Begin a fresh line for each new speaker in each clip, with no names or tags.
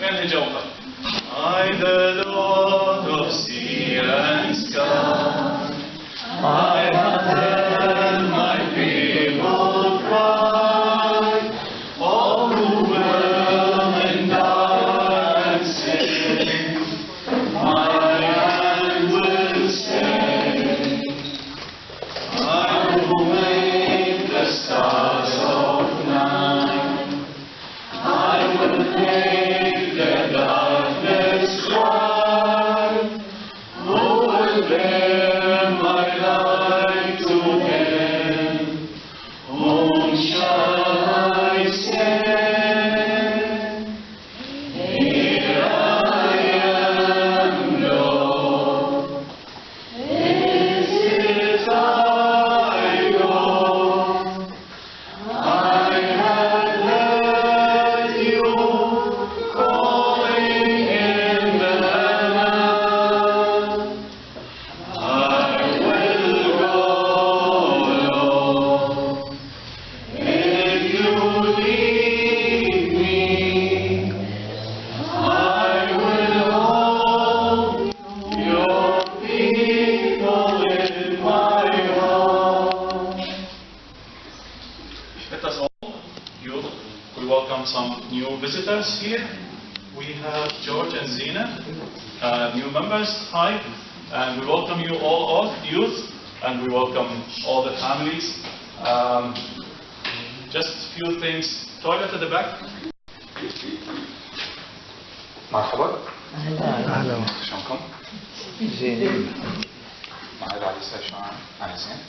I, the Lord of sea and sky, I have heard my people cry, all who will and die and sing, my hand will stay. I will make the stars of night, I will make the darkness dry, who will bear my light to him, whom shall I send? Here I am, Lord, this is I go, I have heard you calling in the night. I will go, Lord, if you lead me. I will hold your people in my heart. Let us all, we welcome some new visitors here. We have George and Zina, new members. Hi, and we welcome you all youth, and we welcome all the families. Just a few things. Toilet at the back.
مرحبا.
أهلا.
شلونكم؟
زين.
معي رئيسة شلون؟ أنا زين.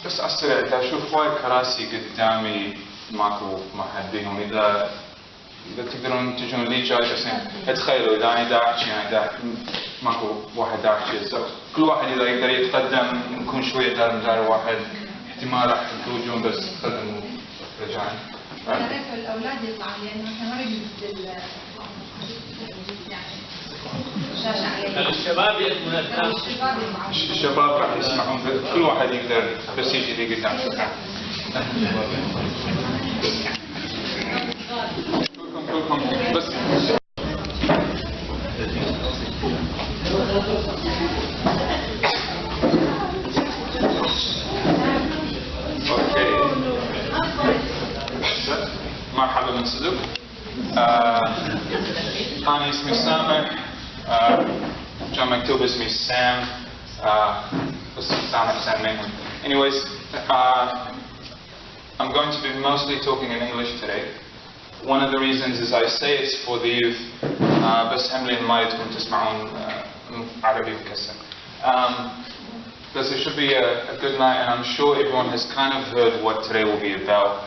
بس على السريع أشوف وايد كراسي قدامي ماكو محل بيهم. إذا تقدرون تجون لي جاي بس تخيلوا إذا أنا دا أحكي ماكو واحد دا أحكي، كل واحد إذا يقدر يتقدم نكون شوية دار واحد، احتمال راح تخرجون بس تقدموا رجعين.
أنا أعرف الأولاد يطلعوا لأنه إحنا ما نجيب يعني شاشة عليهم.
الشباب يأتون
الشباب راح يسمعون، كل واحد يقدر بس يجي لي قدام. شكرا. كلكم بس. اوكي. مرحبا من صدق. أنا اسمي سامح. كان مكتوب اسمي سام. بس سامح سامحهم. Anyways, I'm going to be mostly talking in English today. One of the reasons is I say it's for the youth. بس هم لين ما يدكم تسمعون عربي مكسر. But it should be a good night, and I'm sure everyone has kind of heard what today will be about.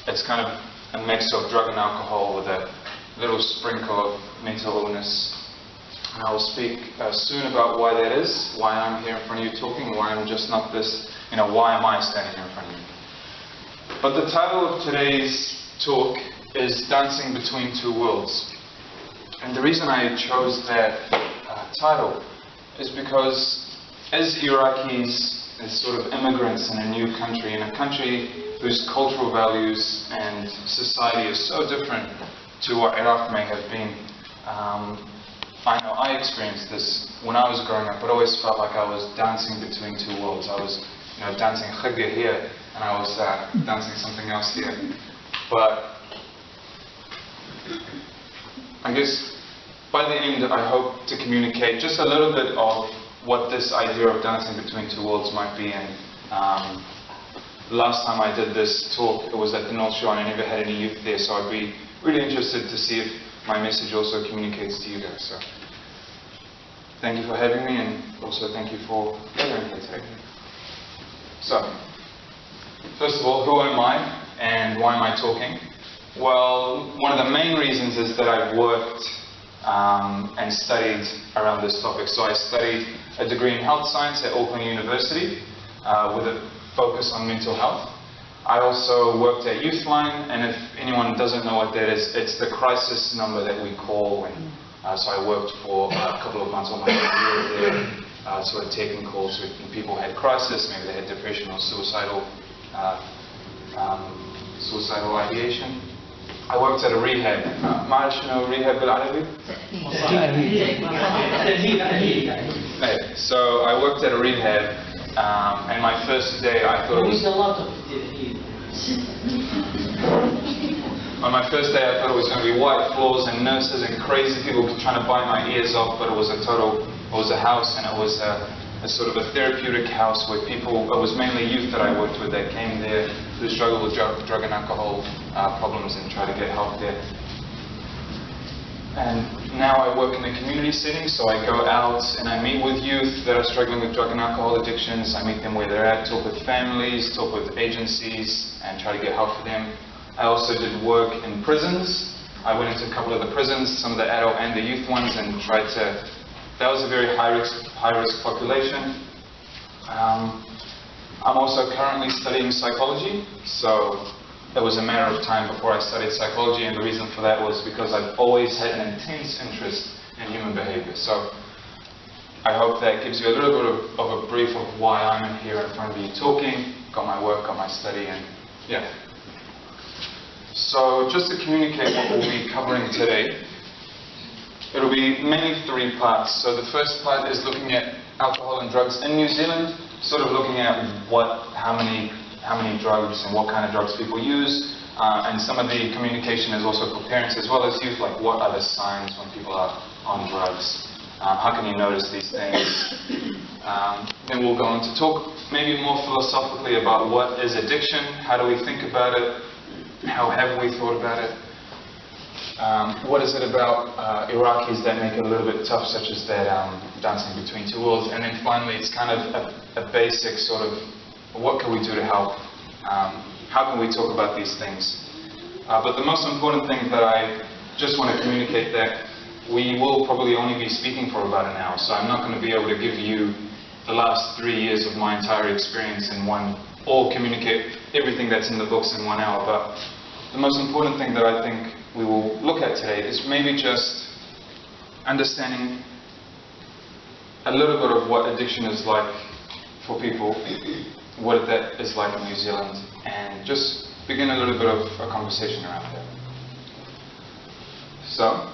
It's kind of a mix of drug and alcohol with a little sprinkle of mental illness. And I will speak soon about why that is, why I'm here in front of you talking, why I'm just not this, why am I standing here in front of you. But the title of today's talk is Dancing Between Two Worlds. And the reason I chose that title is because as Iraqis, as sort of immigrants in a new country, in a country whose cultural values and society is so different to what Iraq may have been, I know I experienced this when I was growing up. It always felt like I was dancing between two worlds. I was, dancing khagga here, and I was dancing something else here. But I guess by the end, I hope to communicate just a little bit of what this idea of dancing between two worlds might be. And last time I did this talk, it was at the North Shore, and I never had any youth there, so I'd be really interested to see if my message also communicates to you guys. So thank you for having me, and also thank you for gathering here today. So, first of all, who am I and why am I talking? Well, one of the main reasons is that I've worked and studied around this topic. So I studied a degree in health science at Auckland University with a focus on mental health. I also worked at Youthline, and if anyone doesn't know what that is, it's the crisis number that we call when. So I worked for a couple of months, almost a year there, sort of taking calls when people had crisis, maybe they had depression or suicidal ideation. I worked at a rehab. ما أعرف شنو rehab بالعربي? So I worked at a rehab, and my first day I thought it was... On my first day I thought it was going to be white floors and nurses and crazy people trying to bite my ears off, but it was a house, and it was a sort of a therapeutic house where people, it was mainly youth that I worked with that came there who struggled with drug and alcohol problems and try to get help there. And now I work in a community setting, so I go out and I meet with youth that are struggling with drug and alcohol addictions. I meet them where they're at, talk with families, talk with agencies, and try to get help for them. I also did work in prisons. I went into a couple of the prisons, some of the adult and the youth ones, and tried to... That was a very high-risk population. I'm also currently studying psychology, so it was a matter of time before I studied psychology, and the reason for that was because I've always had an intense interest in human behavior. So I hope that gives you a little bit of a brief of why I'm here in front of you talking, got my work, got my study, and yeah. So just to communicate what we'll be covering today, it'll be mainly 3 parts. So the first part is looking at alcohol and drugs in New Zealand, sort of looking at how many drugs and what kind of drugs people use, and some of the communication is also for parents as well as youth, like what are the signs when people are on drugs, how can you notice these things. Then we'll go on to talk maybe more philosophically about what is addiction, how do we think about it, how have we thought about it, what is it about Iraqis that make it a little bit tough, such as that dancing between two worlds, and then finally it's kind of a basic sort of what can we do to help, how can we talk about these things. But the most important thing that I just want to communicate that we will probably only be speaking for about an hour, so I'm not going to be able to give you the last 3 years of my entire experience in one, or communicate everything that's in the books in 1 hour. But the most important thing that I think we will look at today is maybe just understanding a little bit of what addiction is like for people, what that is like in New Zealand, and just begin a little bit of a conversation around that. So,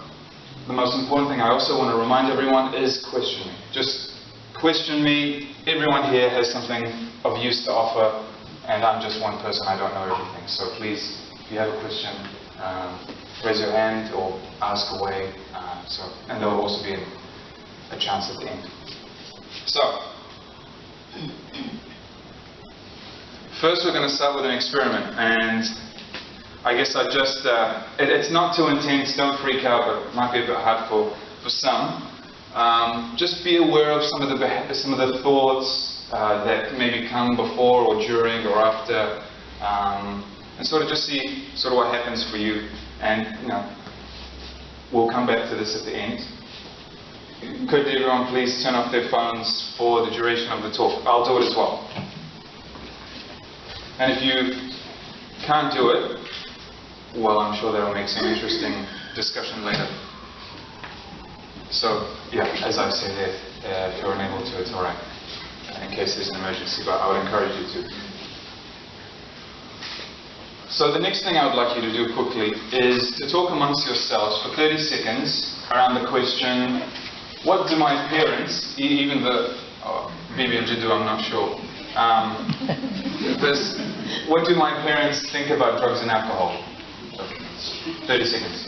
the most important thing I also want to remind everyone is question me. Just question me. Everyone here has something of use to offer, and I'm just one person, I don't know everything. So please, if you have a question, raise your hand or ask away, and there will also be a chance at the end. So, first we're going to start with an experiment, and I guess I just, it's not too intense, don't freak out, but it might be a bit hard for some. Just be aware of some of the thoughts that maybe come before or during or after, and sort of just see sort of what happens for you, and we'll come back to this at the end. Could everyone please turn off their phones for the duration of the talk? I'll do it as well. And if you can't do it, well, I'm sure that'll make some interesting discussion later. So, yeah, as I said, if you're unable to, it's alright, in case there's an emergency, but I would encourage you to. So the next thing I would like you to do quickly is to talk amongst yourselves for 30 seconds around the question, what do my parents, even the, Bibi and Jiddu, I'm not sure, what do my parents think about drugs and alcohol? 30 seconds.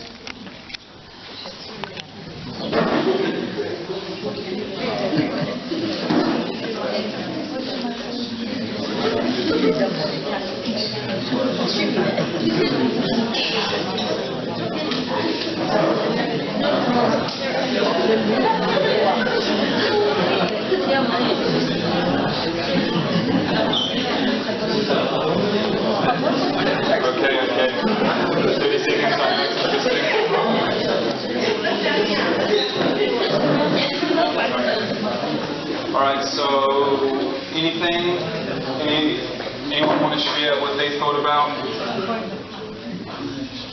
Okay. 30 seconds on this thing. Alright, so anything? Anyone want to share what they thought about?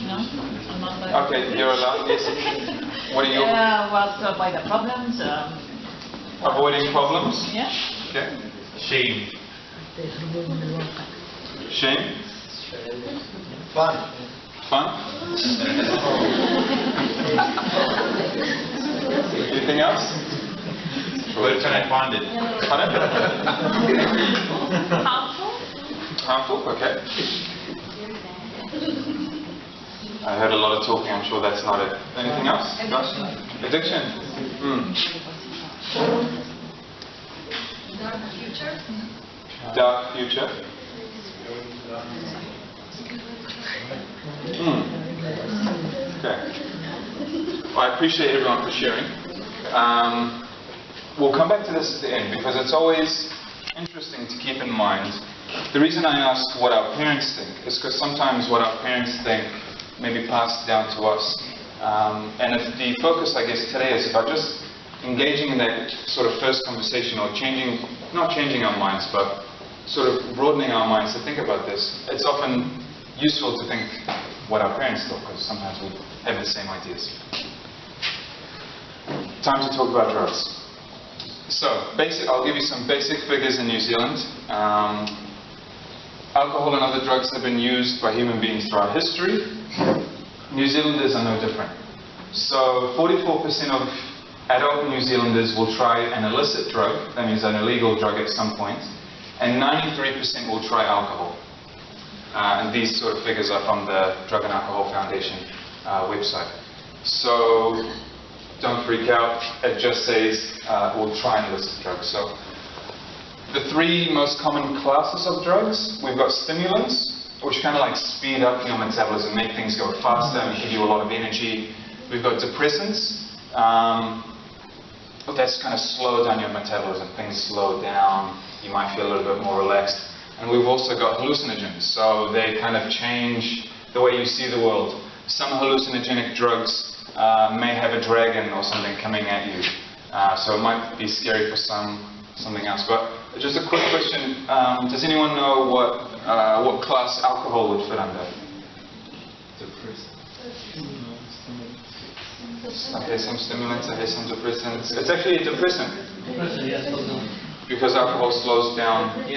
No?
Okay, you're allowed. Yes. What are you?
Well, to avoid the problems.
Avoiding problems?
Yeah.
Okay.
Shame.
Shame?
Fun.
Fun? Anything else?
Where can I find it?
Pardon?
Harmful?
Harmful, okay. I heard a lot of talking, I'm sure that's not it. Anything else? Addiction.
Dark future?
Dark future. Okay. Well, I appreciate everyone for sharing. We'll come back to this at the end because it's always interesting to keep in mind. The reason I ask what our parents think is because sometimes what our parents think may be passed down to us. And if the focus, I guess, today is about just engaging in that sort of first conversation or not changing our minds, but sort of broadening our minds to think about this, it's often useful to think what our parents thought because sometimes we have the same ideas. Time to talk about drugs. So, I'll give you some basic figures in New Zealand. Alcohol and other drugs have been used by human beings throughout history. New Zealanders are no different. So, 44% of adult New Zealanders will try an illicit drug, that means an illegal drug at some point, and 93% will try alcohol. And these sort of figures are from the Drug and Alcohol Foundation website. So, don't freak out, it just says we'll try an illicit drug. So, the three most common classes of drugs, we've got stimulants, which kind of like speed up your metabolism, make things go faster and give you a lot of energy. We've got depressants, that's kind of slow down your metabolism, things slow down, you might feel a little bit more relaxed. And we've also got hallucinogens, so they kind of change the way you see the world. Some hallucinogenic drugs may have a dragon or something coming at you, so it might be scary for something else. But just a quick question, does anyone know what class alcohol would fit under? Okay, some stimulants, okay, some depressants. It's actually a depressant. Because alcohol slows down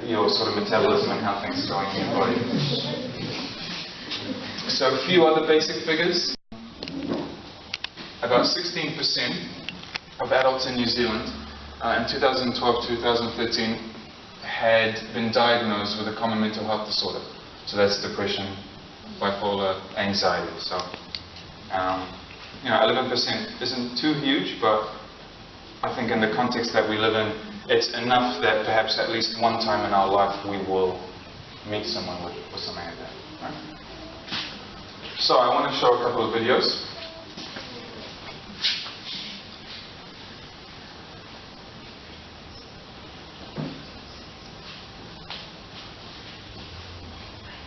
your sort of metabolism and how things are going in your body. So a few other basic figures. About 16% of adults in New Zealand in 2012-2013 had been diagnosed with a common mental health disorder. So that's depression, bipolar, anxiety. So 11% isn't too huge, but I think in the context that we live in, it's enough that perhaps at least one time in our life we will meet someone with something like that. Right? So I want to show a couple of videos.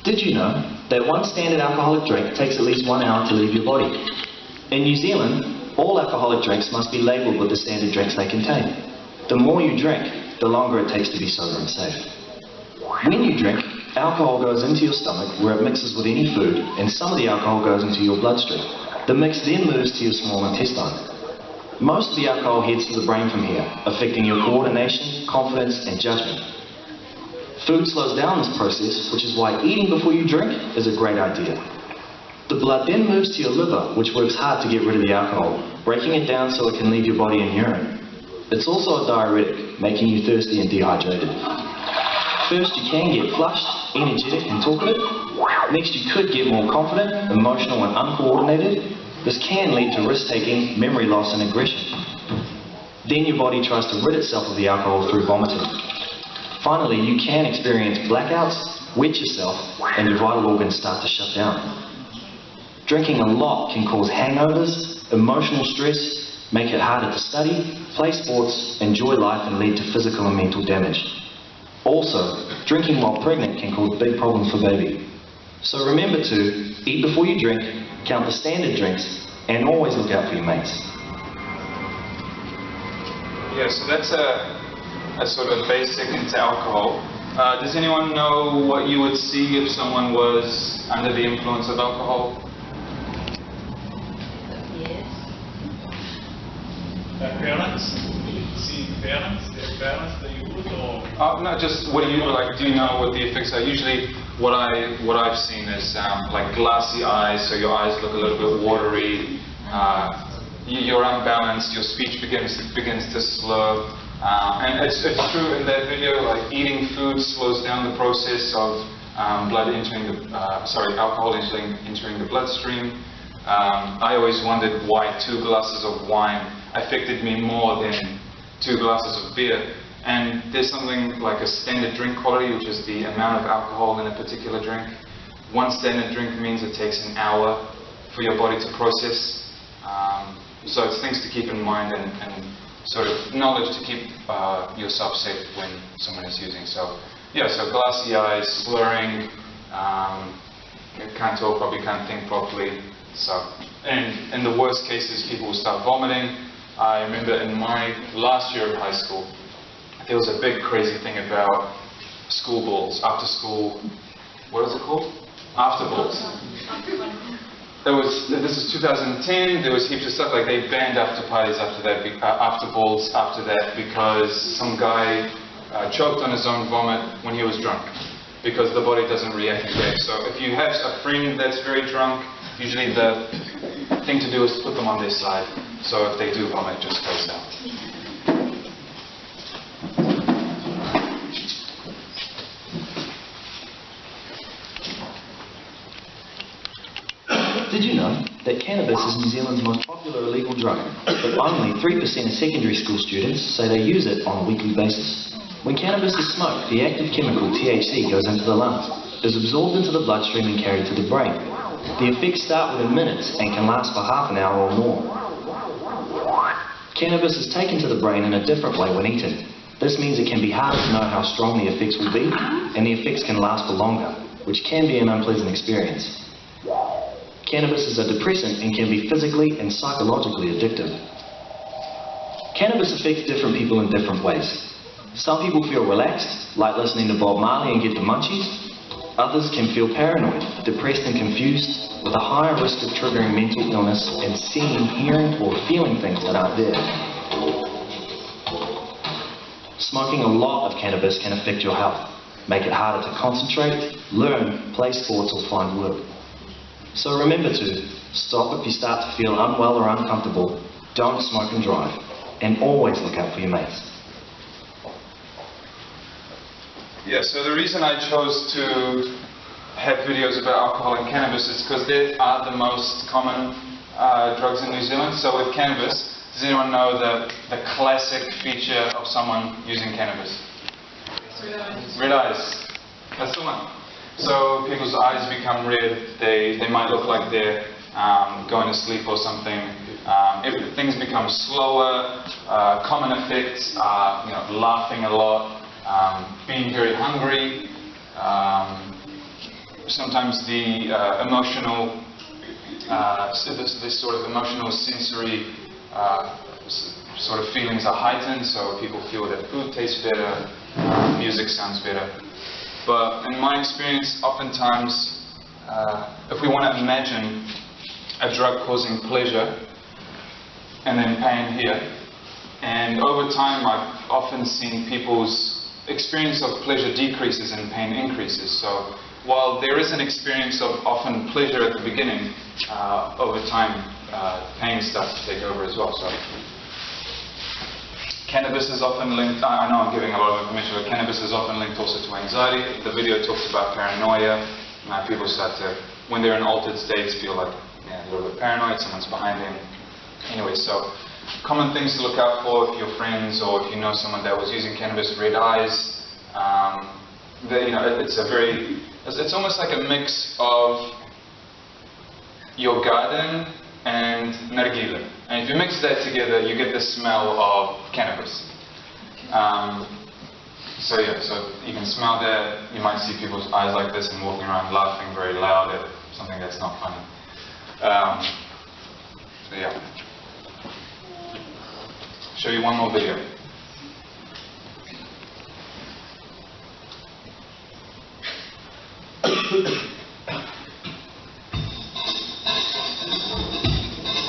Did you know that one standard alcoholic drink takes at least 1 hour to leave your body? In New Zealand, all alcoholic drinks must be labelled with the standard drinks they contain. The more you drink, the longer it takes to be sober and safe. When you drink, alcohol goes into your stomach where it mixes with any food, and some of the alcohol goes into your bloodstream. The mix then moves to your small intestine. Most of the alcohol heads to the brain from here, affecting your coordination, confidence, and judgment. Food slows down this process, which is why eating before you drink is a great idea. The blood then moves to your liver, which works hard to get rid of the alcohol, breaking it down so it can leave your body in urine. It's also a diuretic, making you thirsty and dehydrated. First, you can get flushed, energetic, and talkative. Next, you could get more confident, emotional, and uncoordinated. This can lead to risk-taking, memory loss, and aggression. Then your body tries to rid itself of the alcohol through vomiting. Finally, you can experience blackouts, wet yourself, and your vital organs start to shut down. Drinking a lot can cause hangovers, emotional stress, make it harder to study, play sports, enjoy life, and lead to physical and mental damage. Also, drinking while pregnant can cause big problems for baby. So remember to eat before you drink, count the standard drinks, and always look out for your mates.
Yeah, so that's a sort of basic into alcohol. Does anyone know what you would see if someone was under the influence of alcohol?
Yes.
Parents? See parents? The parents they use or?
No, just what do you like? Do you know what the effects are? Usually, what I've seen is like glassy eyes, so your eyes look a little bit watery. You're unbalanced. Your speech begins to slur. And it's true in that video. Like eating food slows down the process of alcohol entering the bloodstream. I always wondered why 2 glasses of wine affected me more than 2 glasses of beer. And there's something like a standard drink quality, which is the amount of alcohol in a particular drink. 1 standard drink means it takes an hour for your body to process. So it's things to keep in mind and sort of knowledge to keep yourself safe when someone is using. So yeah, so glassy eyes, slurring, can't talk properly, can't think properly. So, and in the worst cases, people will start vomiting. I remember in my last year of high school, there was a big crazy thing about school balls, after school, what is it called? After balls. This is 2010, there was heaps of stuff, like they banned after parties after that, after balls after that, because some guy choked on his own vomit when he was drunk, because the body doesn't react in waves. So if you have a friend that's very drunk, usually the thing to do is put them on their side, so if they do vomit, just close down.
Did you know that cannabis is New Zealand's most popular illegal drug, but only 3% of secondary school students say they use it on a weekly basis? When cannabis is smoked, the active chemical THC goes into the lungs, is absorbed into the bloodstream and carried to the brain. The effects start within minutes and can last for half an hour or more. Cannabis is taken to the brain in a different way when eaten. This means it can be hard to know how strong the effects will be, and the effects can last for longer, which can be an unpleasant experience. Cannabis is a depressant and can be physically and psychologically addictive. Cannabis affects different people in different ways. Some people feel relaxed, like listening to Bob Marley and get the munchies. Others can feel paranoid, depressed and confused, with a higher risk of triggering mental illness and seeing, hearing or feeling things that aren't there. Smoking a lot of cannabis can affect your health, make it harder to concentrate, learn, play sports or find work. So remember to stop if you start to feel unwell or uncomfortable, don't smoke and drive, and always look out for your mates.
Yeah, so the reason I chose to have videos about alcohol and cannabis is because they are the most common drugs in New Zealand. So with cannabis, does anyone know the classic feature of someone using cannabis? Red eyes. That's the one. So people's eyes become red, they might look like they're going to sleep or something. Things become slower, common effects are laughing a lot, being very hungry. Sometimes the emotional, this sort of emotional sensory sort of feelings are heightened, so people feel that food tastes better, music sounds better. But in my experience, oftentimes, if we want to imagine a drug causing pleasure and then pain here, and over time I've often seen people's experience of pleasure decreases and pain increases. So while there is an experience of often pleasure at the beginning, over time pain starts to take over as well. So cannabis is often linked, I know I'm giving a lot of information, but cannabis is often linked also to anxiety. The video talks about paranoia. People start to, when they're in altered states, feel like a little bit paranoid, someone's behind them. Anyway, so common things to look out for if you're friends or if you know someone that was using cannabis, red eyes. It's almost like a mix of your garden and nargile. And if you mix that together, you get the smell of cannabis. So you can smell that. You might see people's eyes like this and walking around laughing very loud at something that's not funny. So yeah. Show you one more video.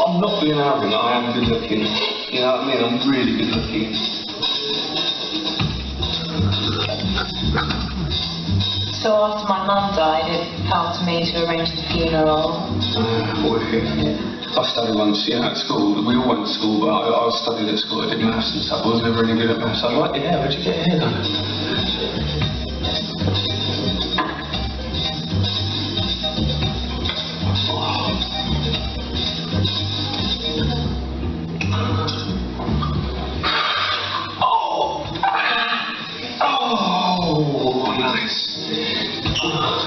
I'm not being arrogant, I am good looking. You know what I mean? I'm really good looking.
So after my mum died, it fell to me to arrange the funeral.
Wicked. I studied once, you know, at school. We all went to school, but I studied at school. I did maths and stuff. I was never really good at maths. I was like, yeah, where'd you get your hair done? Oh, nice.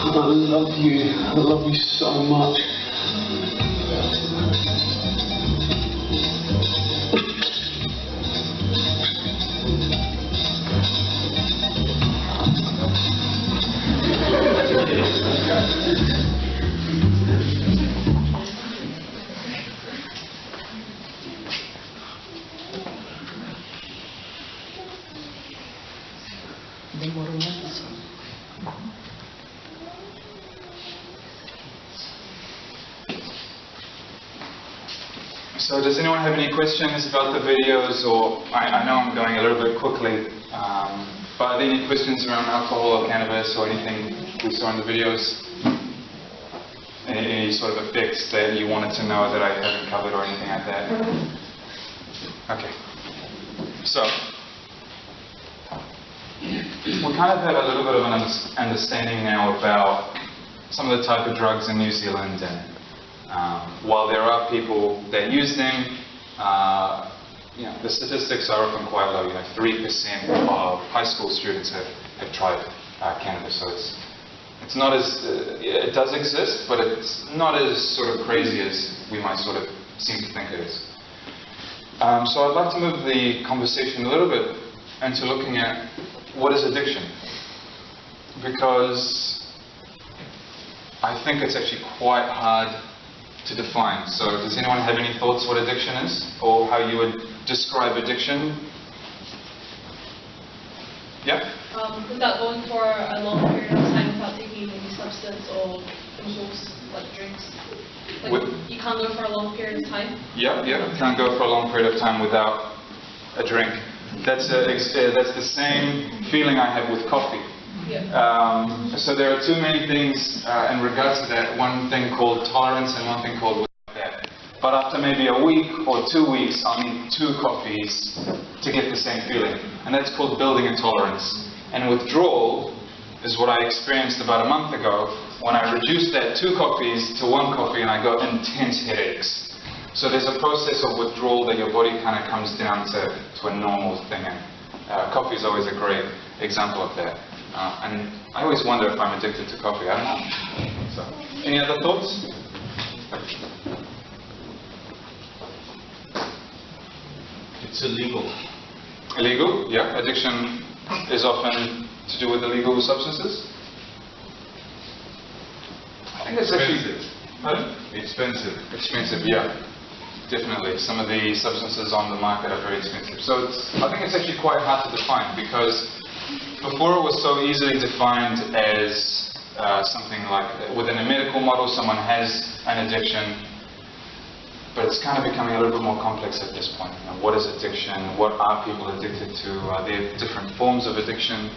I love you. I love you so much.
So does anyone have any questions about the videos, or I know I'm going a little bit quickly, but are there any questions around alcohol or cannabis or anything we saw in the videos? Any sort of effects that you wanted to know that I haven't covered or anything like that? Okay. So, we kind of have a little bit of an understanding now about some of the type of drugs in New Zealand, and while there are people that use them, you know, the statistics are often quite low. You know, 3% of high school students have tried cannabis. So it's not as it does exist, but it's not as sort of crazy as we might sort of seem to think it is. So I'd like to move the conversation a little bit into looking at what is addiction, because I think it's actually quite hard to define. So does anyone have any thoughts what addiction is, or how you would describe addiction? Yeah?
Without going for a long period of time without taking any substance or drinks, like drinks. Like you can't go for a long period of time?
Yeah, can't go for a long period of time without a drink. That's the same feeling I have with coffee.
Yeah.
So there are too many things in regards to that. One thing called tolerance and one thing called that. But after maybe a week or 2 weeks, I'll need 2 coffees to get the same feeling. And that's called building a tolerance. And withdrawal is what I experienced about a month ago when I reduced that 2 coffees to 1 coffee and I got intense headaches. So there's a process of withdrawal that your body kind of comes down to a normal thing. And coffee is always a great example of that. And I always wonder if I'm addicted to coffee. I don't know. So, any other thoughts?
It's illegal.
Illegal? Yeah. Addiction is often to do with illegal substances. I think it's actually
Expensive.
expensive. Yeah, definitely. Some of the substances on the market are very expensive. So I think it's actually quite hard to define, because before it was so easily defined as something like within a medical model, someone has an addiction, but it's kind of becoming a little bit more complex at this point. You know, what is addiction? What are people addicted to? Are there different forms of addiction?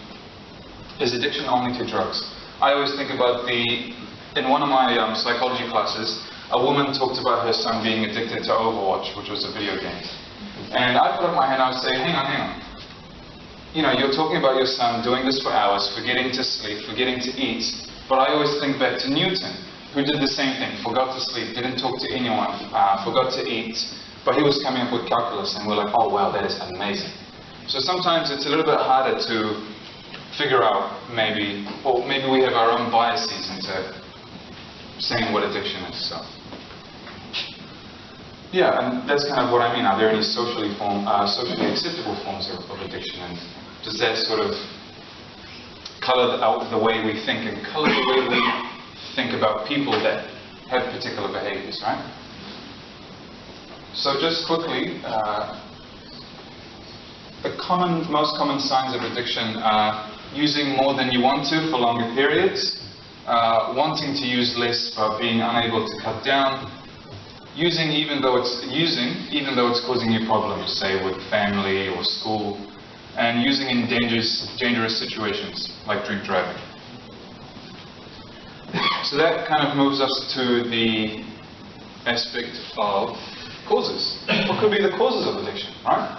Is addiction only to drugs? I always think about in one of my psychology classes, a woman talked about her son being addicted to Overwatch, which was a video game. And I put up my hand and I would say, hang on. You know, you're talking about your son doing this for hours, forgetting to sleep, forgetting to eat. But I always think back to Newton, who did the same thing, forgot to sleep, didn't talk to anyone, forgot to eat. But he was coming up with calculus, and we're like, oh wow, that is amazing. So sometimes it's a little bit harder to figure out, or maybe we have our own biases into saying what addiction is. So, yeah, and that's kind of what I mean. Are there any socially acceptable forms of addiction, and does that sort of color out the way we think and color the way we think about people that have particular behaviors, right? So just quickly, the most common signs of addiction are using more than you want to for longer periods, wanting to use less but being unable to cut down, using even though it's causing you problems, say with family or school, and using in dangerous situations like drink driving. So that kind of moves us to the aspect of causes. What could be the causes of addiction, right?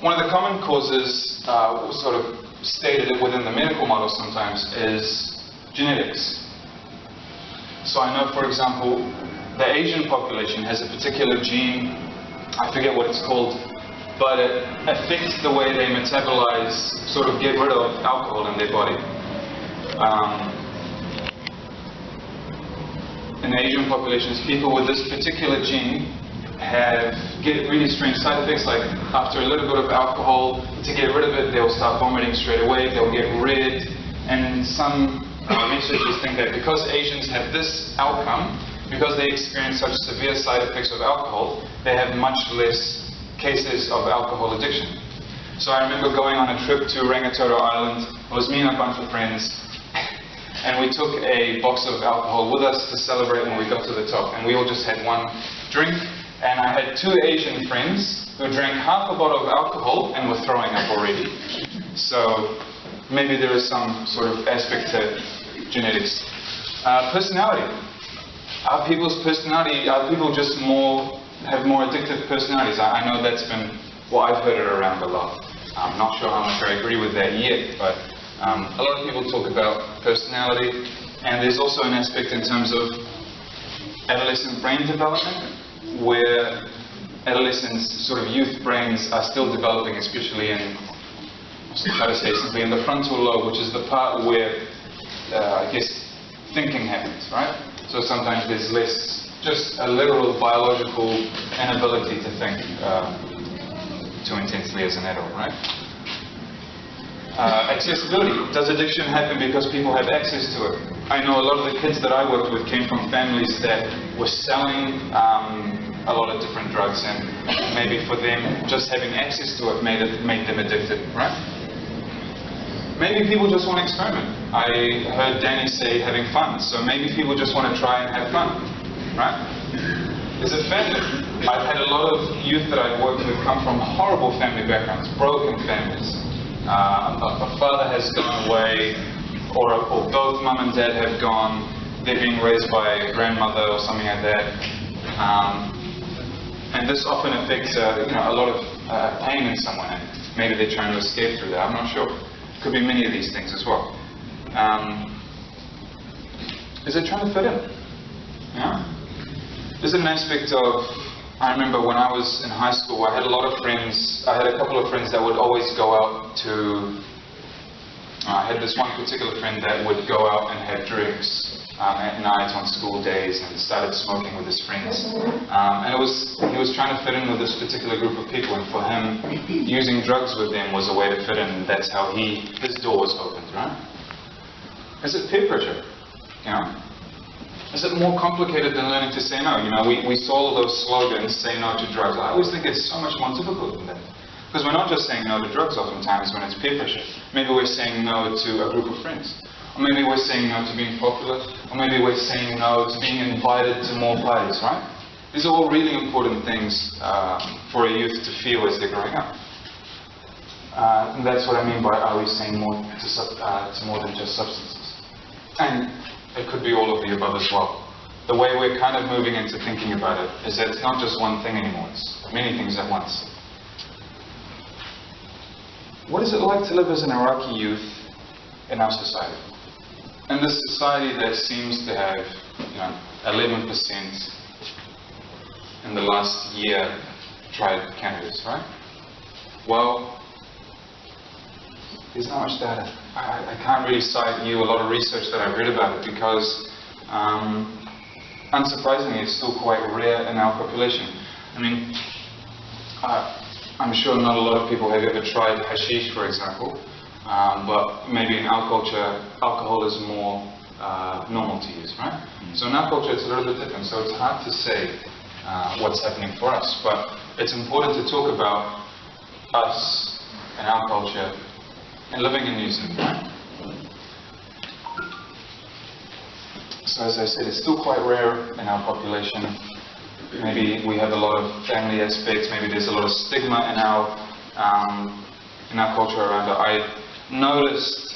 One of the common causes, sort of stated within the medical model sometimes, is genetics. So I know, for example, the Asian population has a particular gene, I forget what it's called, but it affects the way they metabolize, sort of get rid of alcohol in their body. In Asian populations, people with this particular gene get really strange side effects, like after a little bit of alcohol, to get rid of it, they'll start vomiting straight away, they'll get red, and some researchers think that because Asians have this outcome, because they experience such severe side effects of alcohol, they have much less cases of alcohol addiction. So I remember going on a trip to Rangitoto Island. It was me and a bunch of friends, and we took a box of alcohol with us to celebrate when we got to the top, and we all just had one drink, and I had two Asian friends who drank half a bottle of alcohol and were throwing up already. So maybe there is some sort of aspect to genetics. Personality. Are people's personality, are people just have more addictive personalities? I know that's been, well, I've heard it around a lot. I'm not sure how much I agree with that yet, but a lot of people talk about personality, and there's also an aspect in terms of adolescent brain development, where adolescents, sort of youth brains, are still developing, especially in, how to say simply, in the frontal lobe, which is the part where, I guess, thinking happens, right? So sometimes there's less, just a literal biological inability to think too intensely as an adult, right? Accessibility. Does addiction happen because people have access to it? I know a lot of the kids that I worked with came from families that were selling a lot of different drugs, and maybe for them, just having access to it made them addicted, right? Maybe people just want to experiment. I heard Danny say having fun, so maybe people just want to try and have fun, right? Is it family? I've had a lot of youth that I've worked with come from horrible family backgrounds, broken families. A father has gone away, or both mum and dad have gone. They're being raised by a grandmother or something like that. And this often affects a lot of pain in someone, and maybe they're trying to escape through that. I'm not sure. Could be many of these things as well. Is it trying to fit in? Yeah? There's an aspect of, I remember when I was in high school, I had a couple of friends that would always go out to, I had this one particular friend that would go out and have drinks at night on school days, and started smoking with his friends. And he was trying to fit in with this particular group of people, and for him, using drugs with them was a way to fit in, and that's how his door was opened, right? Is it peer pressure? Is it more complicated than learning to say no? We saw those slogans, say no to drugs. I always think it's so much more difficult than that. Because we're not just saying no to drugs oftentimes when it's peer pressure. Maybe we're saying no to a group of friends. Or maybe we're saying no to being popular. Or maybe we're saying no to being invited to more parties, right? These are all really important things for a youth to feel as they're growing up. And that's what I mean by, are we saying more to more than just substances? And it could be all of the above as well. The way we're kind of moving into thinking about it is that it's not just one thing anymore, it's many things at once. What is it like to live as an Iraqi youth in our society? In this society that seems to have 11% in the last year tried cannabis, right? Well, there's not much data. I can't really cite you a lot of research that I've read about it, because unsurprisingly it's still quite rare in our population. I mean, I'm sure not a lot of people have ever tried hashish, for example, but maybe in our culture alcohol is more normal to use, right? So in our culture it's a little bit different, so it's hard to say what's happening for us, but it's important to talk about us and our culture and living in New Zealand, right? So as I said, it's still quite rare in our population. Maybe we have a lot of family aspects, maybe there's a lot of stigma in our culture around it. I noticed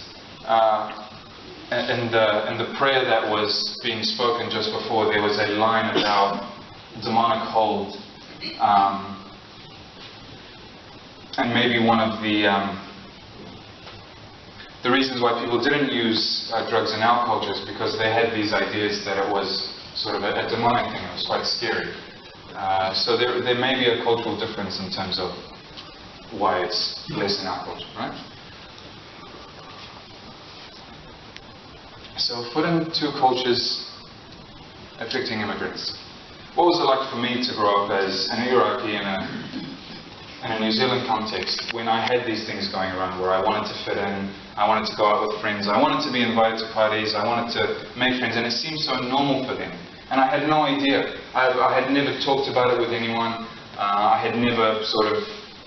in the prayer that was being spoken just before, there was a line about demonic hold, and maybe one of the reasons why people didn't use drugs in our culture is because they had these ideas that it was sort of a demonic thing. It was quite scary. So there may be a cultural difference in terms of why it's less in our culture, right? So put in two cultures affecting immigrants. What was it like for me to grow up as an Iraqi in a New Zealand context when I had these things going around where I wanted to fit in, I wanted to go out with friends, I wanted to be invited to parties, I wanted to make friends, and it seemed so normal for them. And I had no idea. I had never talked about it with anyone. I had never sort of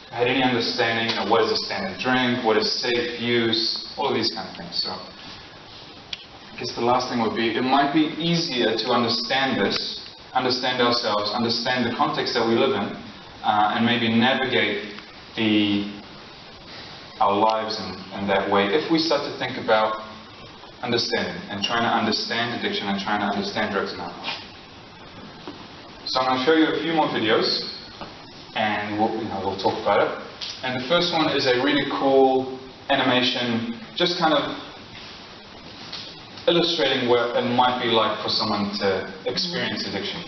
had any understanding of what is a standard drink, what is safe use, all of these kind of things. So I guess the last thing would be, it might be easier to understand this, understand ourselves, understand the context that we live in, and maybe navigate our lives in that way if we start to think about understanding and trying to understand addiction and trying to understand drugs and alcohol. So I'm going to show you a few more videos and we'll talk about it. And the first one is a really cool animation, just kind of illustrating what it might be like for someone to experience addiction.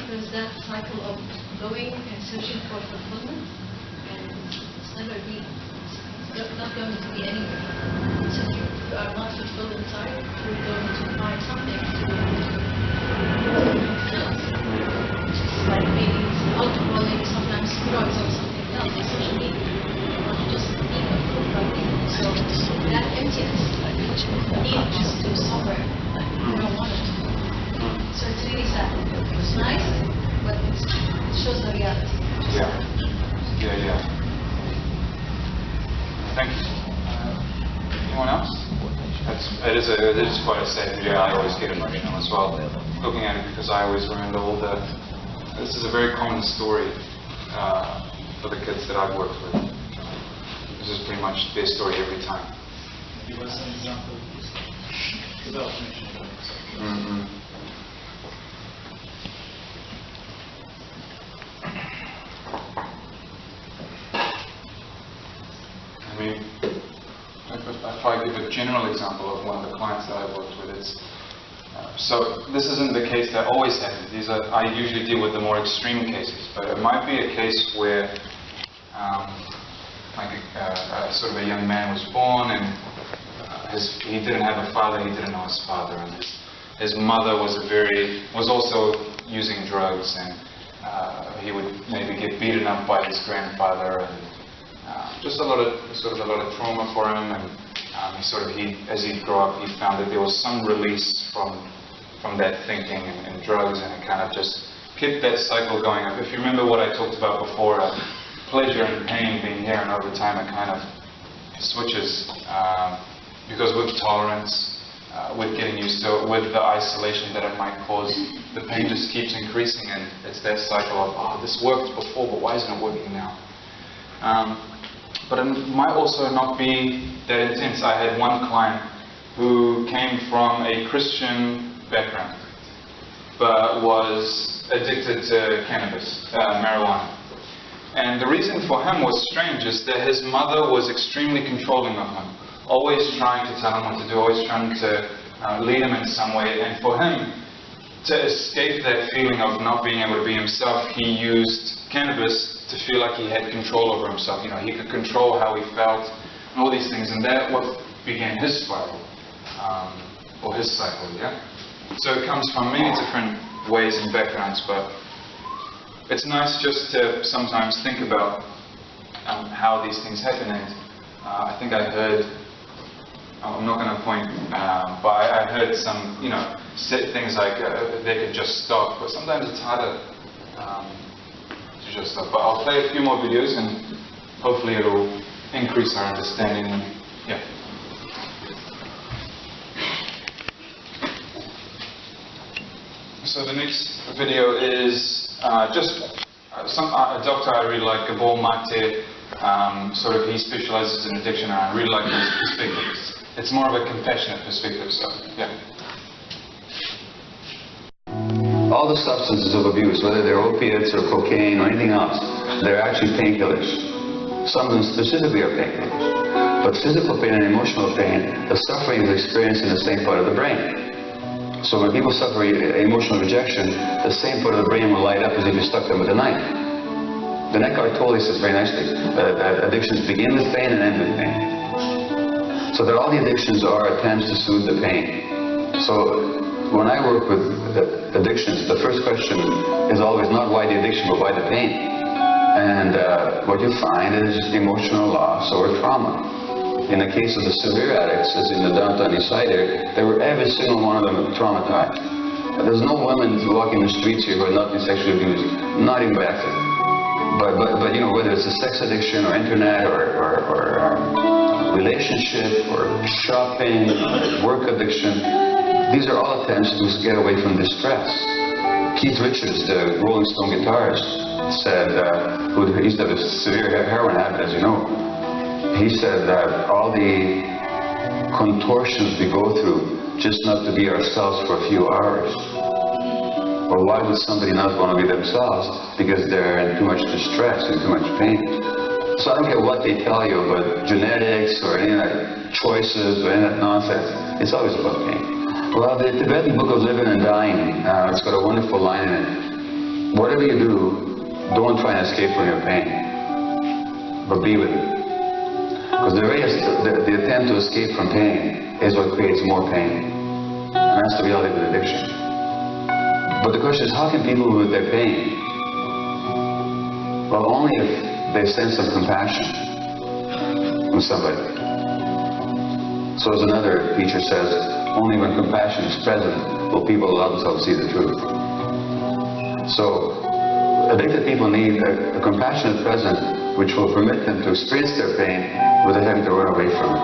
there's that cycle of going and searching for fulfillment, and it's never been, it's not going to be anywhere. So if you are not fulfilled inside, you're going to find something to fulfill. Just like maybe it's alcohol, maybe sometimes drugs or something else, or social media. You want to just be fulfilled by people. So that emptiness, need just to somewhere, you don't want it. So it's really sad. It's nice, but it shows the reality.
Yeah. Thank you. Anyone else? It is quite a sad video. I always get emotional as well looking at it, because I always remember all the. This is a very common story for the kids that I've worked with. This is pretty much their story every time.
Give us an example without mentioning it.
I mean, if I give a general example of one of the clients that I've worked with, it's so this isn't the case that always happens. I usually deal with the more extreme cases, but it might be a case where sort of a young man was born and he didn't have a father, he didn't know his father, and his mother was also using drugs, and he would maybe get beaten up by his grandfather, and just a lot of trauma for him, and as he grew up, he found that there was some release from that thinking and drugs, and it kind of just kept that cycle going up. If you remember what I talked about before, pleasure and pain being here, and over time it kind of switches, because with tolerance, with getting used to it, with the isolation that it might cause, the pain just keeps increasing, and it's that cycle of, oh, this worked before, but why isn't it working now? But it might also not be that intense. I had one client who came from a Christian background, but was addicted to cannabis, marijuana. And the reason for him was strange, is that his mother was extremely controlling of him, always trying to tell him what to do, always trying to lead him in some way. And for him to escape that feeling of not being able to be himself, he used cannabis to feel like he had control over himself. You know, he could control how he felt and all these things, and that what began his spiral, or his cycle, yeah? So it comes from many different ways and backgrounds, but it's nice just to sometimes think about how these things happen. And I think I heard, I'm not going to point, but I heard some, things like they could just stop, but sometimes it's harder to just stop. But I'll play a few more videos, and hopefully it'll increase our understanding. Yeah. So the next video is just a doctor I really like, Gabor Mate. He specializes in addiction, and I really like his perspective. It's more of a compassionate perspective, so yeah.
All the substances of abuse, whether they're opiates or cocaine or anything else, they're actually painkillers. Some of them specifically are painkillers. But physical pain and emotional pain, the suffering is experienced in the same part of the brain. So when people suffer emotional rejection, the same part of the brain will light up as if you stuck them with a knife. The Eckhart Tolle says very nicely that addictions begin with pain and end with pain. So that all the addictions are attempts to soothe the pain. So when I work with addictions, the first question is always not why the addiction, but why the pain. And what you find is emotional loss or trauma. In the case of the severe addicts, as in the downtown east side area, every single one of them traumatized. There's no women walking the streets here who have not been sexually abused, not even by accident. But whether it's a sex addiction or internet or relationship or shopping or work addiction, these are all attempts to get away from distress. Keith Richards, the Rolling Stone guitarist, said, who used to have a severe heroin habit, as you know, he said that all the contortions we go through just not to be ourselves for a few hours. Or why would somebody not want to be themselves? Because they're in too much distress and too much pain. So I don't care what they tell you about genetics or any of that choices or any of that nonsense. It's always about pain. Well, the Tibetan Book of Living and Dying, it's got a wonderful line in it. whatever you do, don't try and escape from your pain, but be with it. Because the attempt to escape from pain is what creates more pain. And that's the reality with addiction. But the question is, how can people live with their pain? Well, only if they sense some compassion from somebody. So as another teacher says, only when compassion is present will people allow themselves to see the truth. So addicted people need a compassionate presence which will permit them to experience their pain without having to run away from it.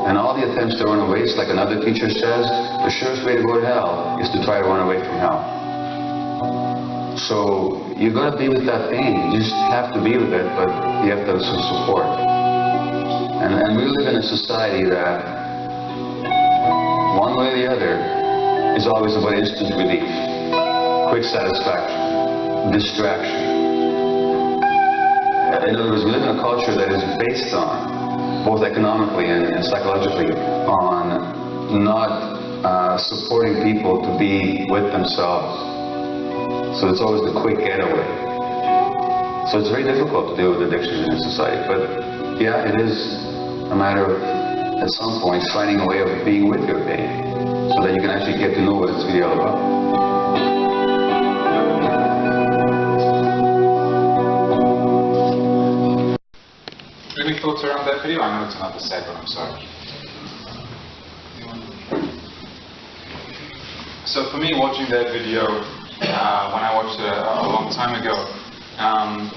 And all the attempts to run away, it's like another teacher says, the surest way to go to hell is to try to run away from hell. So you've got to be with that pain. You just have to be with it, but you have to have some support. And we live in a society that, one way or the other, is always about instant relief, quick satisfaction, distraction. In other words, we live in a culture that is based on, both economically and psychologically, on not supporting people to be with themselves. So it's always the quick getaway. So it's very difficult to deal with addiction in society. But yeah, it is a matter of, at some point, finding a way of being with your pain so that you can actually get to know what it's really all about.
Any thoughts around that video? I know it's not the sad one, I'm sorry. So for me, watching that video, when I watched it a long time ago,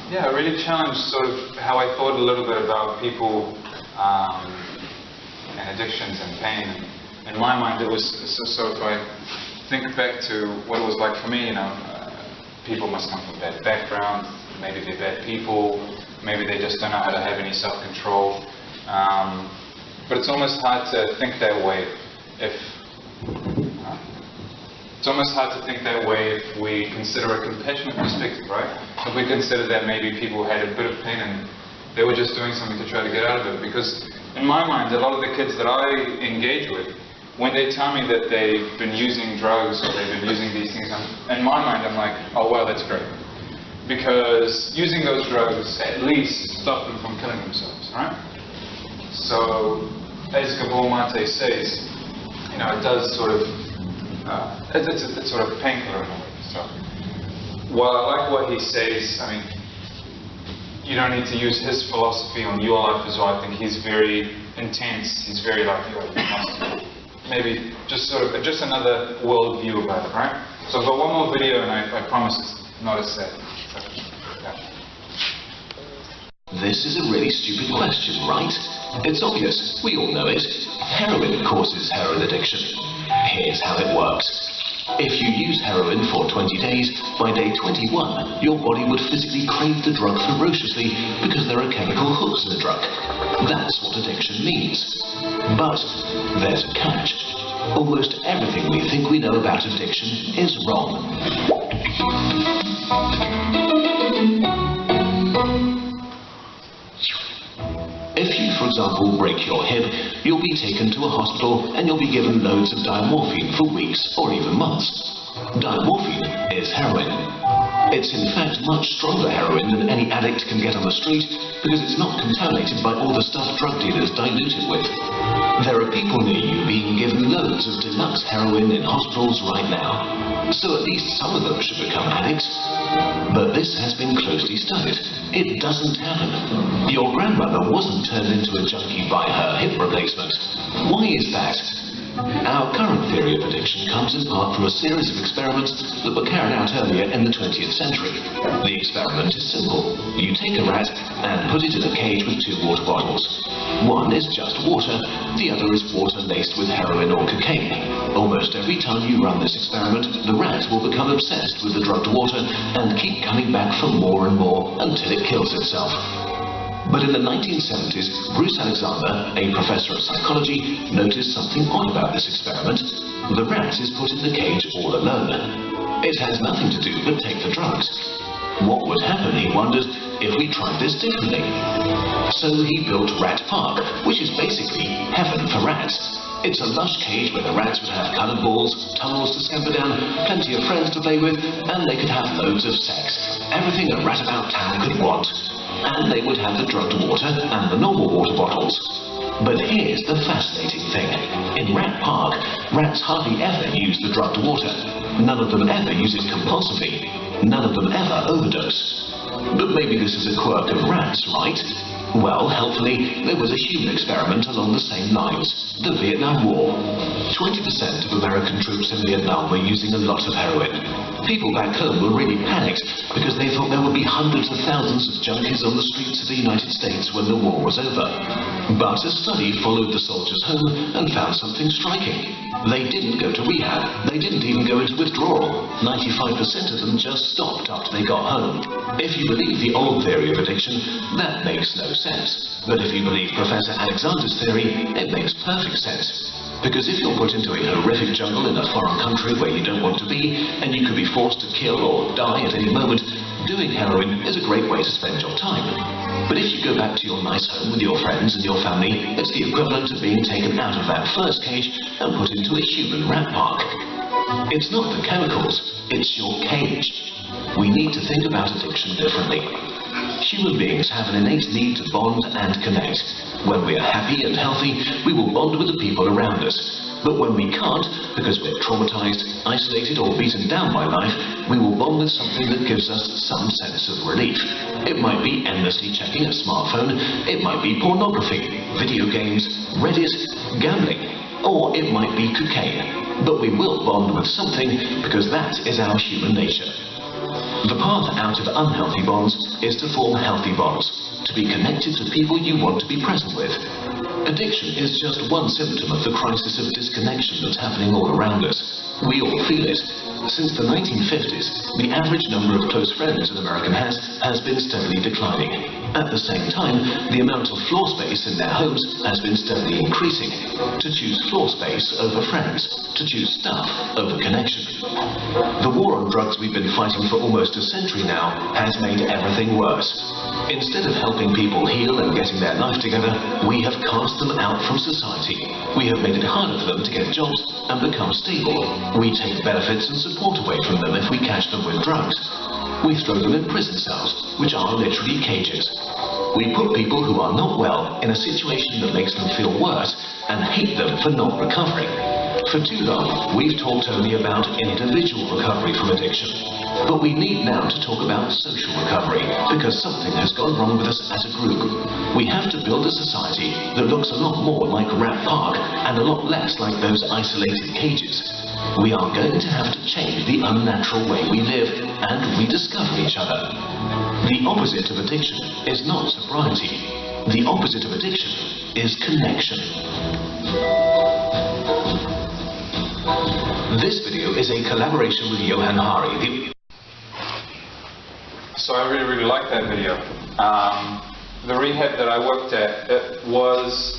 yeah, it really challenged sort of how I thought a little bit about people and addictions and pain. In my mind, it was so if I think back to what it was like for me, you know, people must come from bad backgrounds, maybe they're bad people, maybe they just don't know how to have any self-control. But it's almost hard to think that way if it's almost hard to think that way if we consider a compassionate perspective, right? If we consider that maybe people had a bit of pain and they were just doing something to try to get out of it. Because in my mind, a lot of the kids that I engage with, when they tell me that they've been using drugs or they've been using these things, in my mind I'm like, oh well, that's great. Because using those drugs at least stop them from killing themselves, right? So, as Gabor Mate says, you know, it does sort of, it's sort of a painkiller in a way. So, while I like what he says, I mean, you don't need to use his philosophy on your life as well. I think he's very intense. He's very like, you know, maybe just sort of just another world view about it, right? So I've got one more video, and I promise it's not as sad. So, yeah.
This is a really stupid question, right? It's obvious. We all know it. Heroin causes heroin addiction. Here's how it works. If you use heroin for 20 days, by day 21, your body would physically crave the drug ferociously because there are chemical hooks in the drug. That's what addiction means. But there's a catch. Almost everything we think we know about addiction is wrong. If you, for example, break your hip, you'll be taken to a hospital and you'll be given loads of diamorphine for weeks or even months. Diamorphine is heroin. It's in fact much stronger heroin than any addict can get on the street because it's not contaminated by all the stuff drug dealers dilute it with. There are people near you being given loads of deluxe heroin in hospitals right now. So at least some of them should become addicts. But this has been closely studied. It doesn't happen. Your grandmother wasn't turned into a junkie by her hip replacement. Why is that? Our current theory of addiction comes in part from a series of experiments that were carried out earlier in the 20th century. The experiment is simple. You take a rat and put it in a cage with 2 water bottles. One is just water, the other is water laced with heroin or cocaine. Almost every time you run this experiment, the rat will become obsessed with the drugged water and keep coming back for more and more until it kills itself. But in the 1970s, Bruce Alexander, a professor of psychology, noticed something odd about this experiment. The rat is put in the cage all alone. It has nothing to do but take the drugs. What would happen, he wondered, if we tried this differently? So he built Rat Park, which is basically heaven for rats. It's a lush cage where the rats would have coloured balls, tunnels to scamper down, plenty of friends to play with, and they could have loads of sex. Everything a rat about town could want. And they would have the drugged water and the normal water bottles. But here's the fascinating thing. In Rat Park, rats hardly ever use the drugged water. None of them ever use it compulsively. None of them ever overdose. But maybe this is a quirk of rats, right? Well, helpfully, there was a human experiment along the same lines, the Vietnam War. 20% of American troops in Vietnam were using a lot of heroin. People back home were really panicked because they thought there would be hundreds of thousands of junkies on the streets of the United States when the war was over. But a study followed the soldiers home and found something striking. They didn't go to rehab. They didn't even go into withdrawal. 95% of them just stopped after they got home. If you believe the old theory of addiction, that makes no sense. But if you believe Professor Alexander's theory, it makes perfect sense. Because if you're put into a horrific jungle in a foreign country where you don't want to be, and you could be forced to kill or die at any moment, doing heroin is a great way to spend your time. But if you go back to your nice home with your friends and your family, it's the equivalent of being taken out of that first cage and put into a human rat park. It's not the chemicals, it's your cage. We need to think about addiction differently. Human beings have an innate need to bond and connect. When we are happy and healthy, we will bond with the people around us. But when we can't, because we're traumatized, isolated or beaten down by life, we will bond with something that gives us some sense of relief. It might be endlessly checking a smartphone, it might be pornography, video games, Reddit, gambling, or it might be cocaine. But we will bond with something because that is our human nature. The path out of unhealthy bonds is to form healthy bonds, to be connected to people you want to be present with. Addiction is just one symptom of the crisis of disconnection that's happening all around us. We all feel it. Since the 1950s, the average number of close friends an American has been steadily declining. At the same time, the amount of floor space in their homes has been steadily increasing. To choose floor space over friends, to choose stuff over connection. The war on drugs we've been fighting for almost a century now has made everything worse. Instead of helping people heal and getting their life together, we have cast them out from society. We have made it harder for them to get jobs and become stable. We take benefits and support away from them if we catch them with drugs. We throw them in prison cells, which are literally cages. We put people who are not well in a situation that makes them feel worse and hate them for not recovering. For too long, we've talked only about individual recovery from addiction. But we need now to talk about social recovery, because something has gone wrong with us as a group. We have to build a society that looks a lot more like Rat Park and a lot less like those isolated cages. We are going to have to change the unnatural way we live and rediscover each other. The opposite of addiction is not sobriety. The opposite of addiction is connection. This video is a collaboration with Johan Hari.
So I really like that video. The rehab that I worked at, it was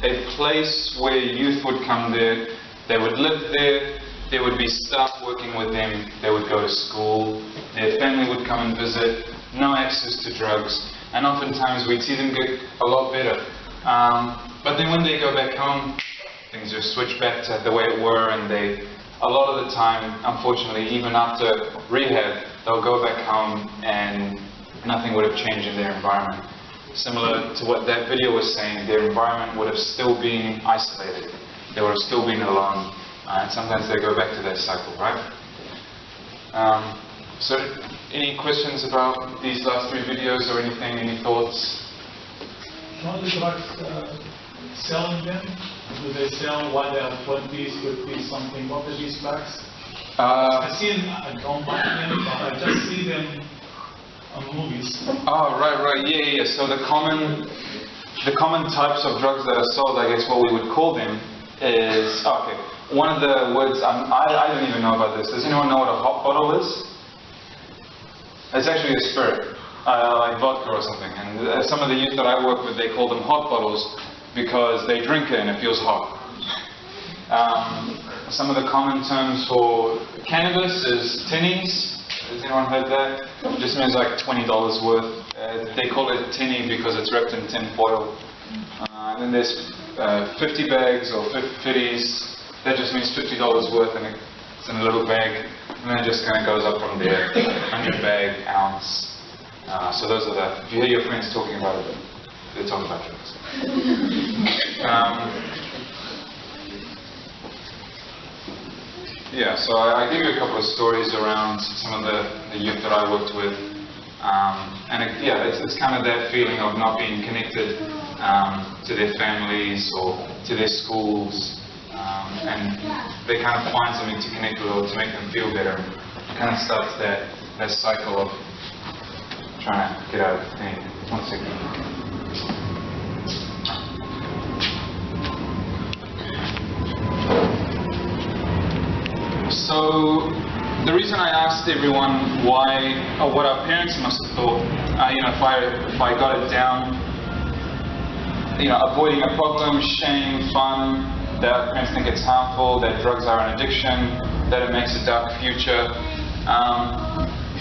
a place where youth would come there, they would live there, there would be staff working with them, they would go to school, their family would come and visit, no access to drugs, and oftentimes we'd see them get a lot better. But then when they go back home, things just switch back to the way it were, and a lot of the time, unfortunately, even after rehab, they'll go back home and nothing would have changed in their environment. Similar to what that video was saying, their environment would have still been isolated. They would have still been alone. And sometimes they go back to that cycle, right? So, any questions about these last three videos or anything? Any thoughts?
How do drugs selling them? Do they sell while they are 20s, 50s, something? What are these packs? I don't buy them, but I just see them on movies.
Oh, right, yeah. So the common types of drugs that are sold, I guess what we would call them, is, okay, one of the words, I don't even know about this. Does anyone know what a hot bottle is? It's actually a spirit, like vodka or something. And some of the youth that I work with, they call them hot bottles because they drink it and it feels hot. Some of the common terms for cannabis is tinnies. Has anyone heard that? It just means like $20 worth. They call it tinny because it's wrapped in tin foil. And then there's 50 bags or 50s, that just means $50 worth, and it's in a little bag, and then it just kind of goes up from there, 100 bag, ounce. So those are the, if you hear your friends talking about it, they're talking about drugs. Yeah, so I give you a couple of stories around some of the youth that I worked with. It's kind of that feeling of not being connected to their families or to their schools. And they kind of find something to connect with or to make them feel better. It kind of starts that cycle of trying to get out of the thing. 1 second. So the reason I asked everyone why, or what our parents must have thought, if I got it down, avoiding a problem, shame, fun, that our parents think it's harmful, that drugs are an addiction, that it makes a dark future.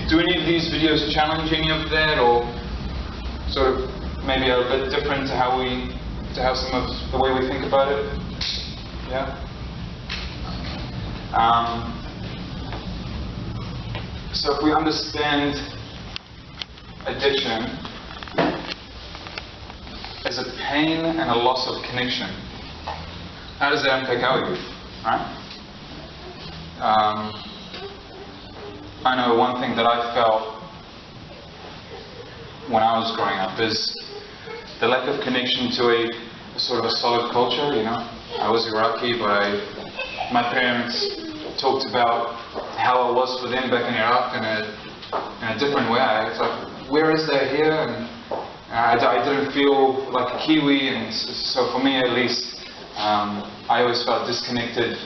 Do any of these videos challenge any of that, or sort of maybe are a bit different to how some of the way we think about it? Yeah? So if we understand addiction as a pain and a loss of connection, how does that impact our youth, right? I know one thing that I felt when I was growing up is the lack of connection to a sort of a solid culture, I was Iraqi, but my parents talked about how it was for them back in Iraq in a different way. It's like, where is that here? And I didn't feel like a Kiwi, and so for me at least, I always felt disconnected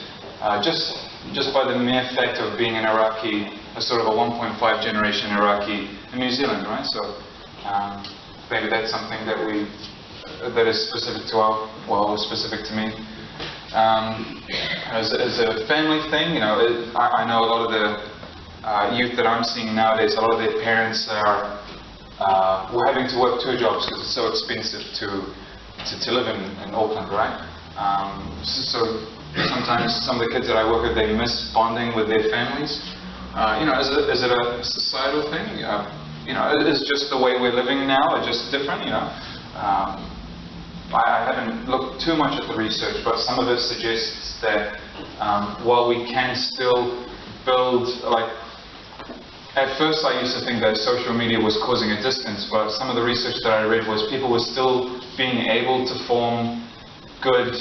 just by the mere fact of being an Iraqi, a sort of a 1.5 generation Iraqi in New Zealand, right? So maybe that's something that is specific to specific to me. As a family thing, I know a lot of the youth that I'm seeing nowadays, a lot of their parents were having to work 2 jobs because it's so expensive to live in Auckland, right? So sometimes some of the kids that I work with, they miss bonding with their families. Is it a societal thing? It's just the way we're living now, it's just different, I haven't looked too much at the research, but some of it suggests that while we can still build, at first I used to think that social media was causing a distance, but some of the research that I read was people were still being able to form good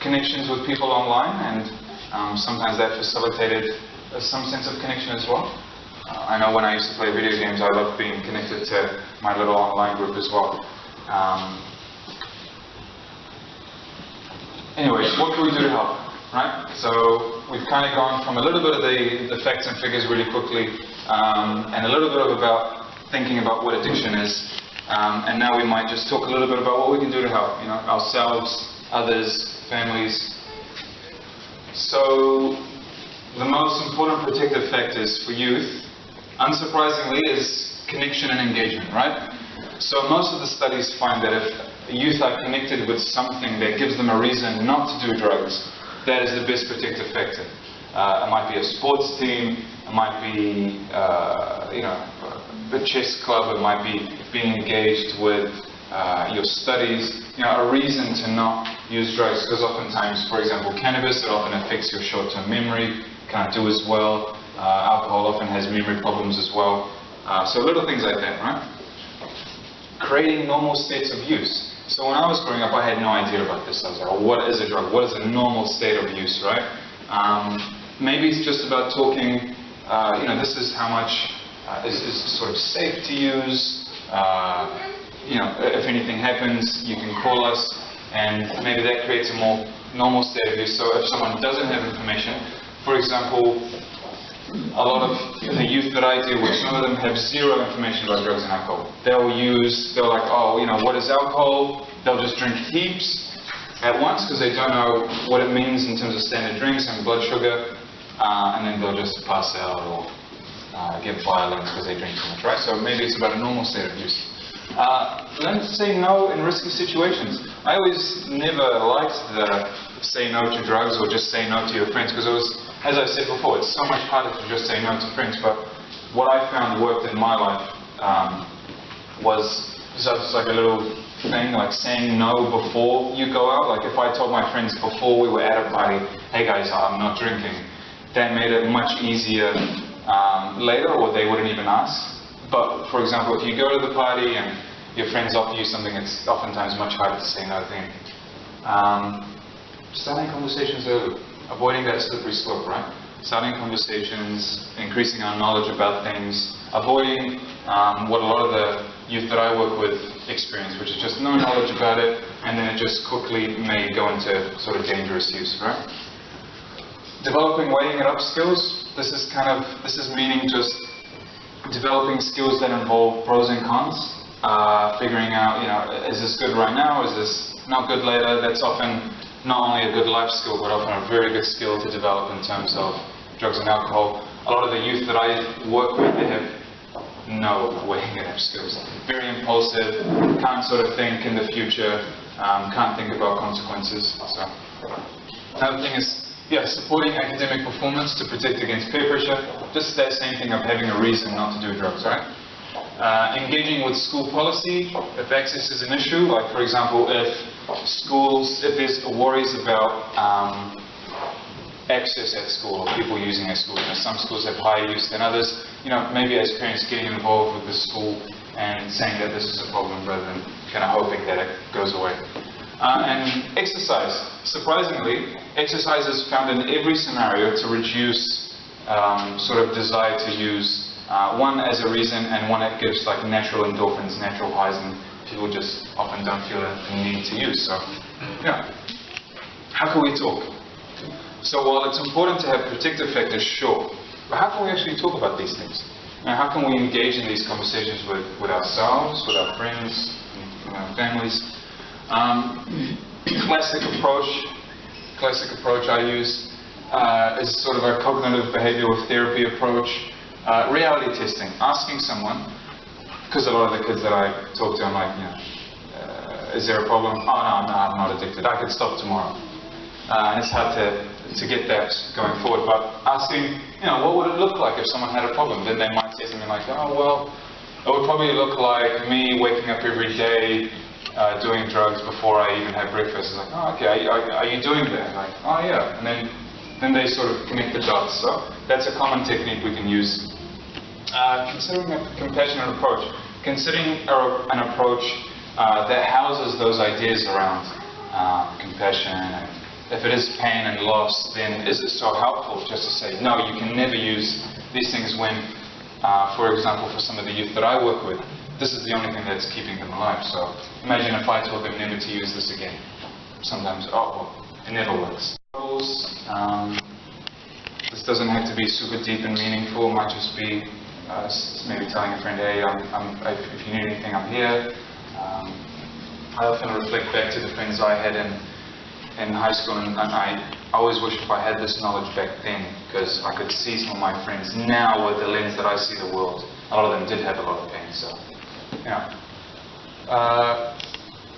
connections with people online, and sometimes that facilitated some sense of connection as well. I know when I used to play video games, I loved being connected to my little online group as well. Anyways, what can we do to help, right? So we've kind of gone from a little bit of the facts and figures really quickly, and a little bit of about thinking about what addiction is, and now we might just talk a little bit about what we can do to help, ourselves, others, families. So the most important protective factors for youth, unsurprisingly, is connection and engagement, right? So most of the studies find that if youth are connected with something that gives them a reason not to do drugs, that is the best protective factor. It might be a sports team, it might be the chess club, it might be being engaged with your studies, a reason to not use drugs, because oftentimes, for example, cannabis, it often affects your short-term memory, can't do as well, alcohol often has memory problems as well, so little things like that, right? Creating normal states of use. So when I was growing up, I had no idea about this. I was like, oh, what is a drug? What is a normal state of use, right? Maybe it's just about talking, this is how much is sort of safe to use. If anything happens, you can call us, and maybe that creates a more normal state of use. So if someone doesn't have information, for example, a lot of the youth that I deal with, some of them have zero information about drugs and alcohol. They're like, oh, what is alcohol? They'll just drink heaps at once because they don't know what it means in terms of standard drinks and blood sugar, and then they'll just pass out or get violent because they drink too much, right? So maybe it's about a normal state of use. Learn to say no in risky situations. I always never liked the say no to drugs or just say no to your friends, because it was, as I said before, it's so much harder to just say no to friends. But what I found worked in my life was just like a little thing, like saying no before you go out. Like if I told my friends before we were at a party, hey guys, I'm not drinking, that made it much easier later, or they wouldn't even ask. But for example, if you go to the party and your friends offer you something, it's oftentimes much harder to say no thing. Starting conversations early, avoiding that slippery slope, right? Starting conversations, increasing our knowledge about things, avoiding what a lot of the youth that I work with experience, which is just no knowledge about it, and then it just quickly may go into sort of dangerous use, right? Developing weighing it up skills. This is meaning just developing skills that involve pros and cons. Figuring out, is this good right now? Is this not good later? That's often not only a good life skill, but often a very good skill to develop in terms of drugs and alcohol. A lot of the youth that I work with, they have no weighing it up skills. Very impulsive, can't sort of think in the future, can't think about consequences. So, another thing is, supporting academic performance to protect against peer pressure. Just that same thing of having a reason not to do drugs, right? Engaging with school policy, if access is an issue, like for example, if there's worries about access at school or people using at school. Some schools have higher use than others. Maybe as parents getting involved with the school and saying that this is a problem rather than kind of hoping that it goes away. And exercise. Surprisingly, exercise is found in every scenario to reduce sort of desire to use. One as a reason, and one that gives like natural endorphins, natural highs, and people just often don't feel a need to use. So, how can we talk? So while it's important to have protective factors, sure, but how can we actually talk about these things? How can we engage in these conversations with ourselves, with our friends, our families? Classic approach I use is sort of a cognitive behavioral therapy approach. Reality testing, asking someone, because a lot of the kids that I talk to, I'm like, is there a problem? Oh no, I'm not addicted. I could stop tomorrow. And it's hard to get that going forward. But asking, what would it look like if someone had a problem? Then they might say something like, oh well, it would probably look like me waking up every day doing drugs before I even have breakfast. It's like, oh okay, are you doing that? Like, oh yeah. And then they sort of connect the dots. So that's a common technique we can use. Considering a compassionate approach. Considering an approach that houses those ideas around compassion. And if it is pain and loss, then is it so helpful just to say, no, you can never use these things when, for example, for some of the youth that I work with, this is the only thing that's keeping them alive. So imagine if I told them never to use this again. Sometimes, it never works. This doesn't have to be super deep and meaningful. It might just be maybe telling a friend, hey, if you need anything, I'm here. I often reflect back to the friends I had in high school, and I always wish if I had this knowledge back then, because I could see some of my friends now with the lens that I see the world. A lot of them did have a lot of pain, so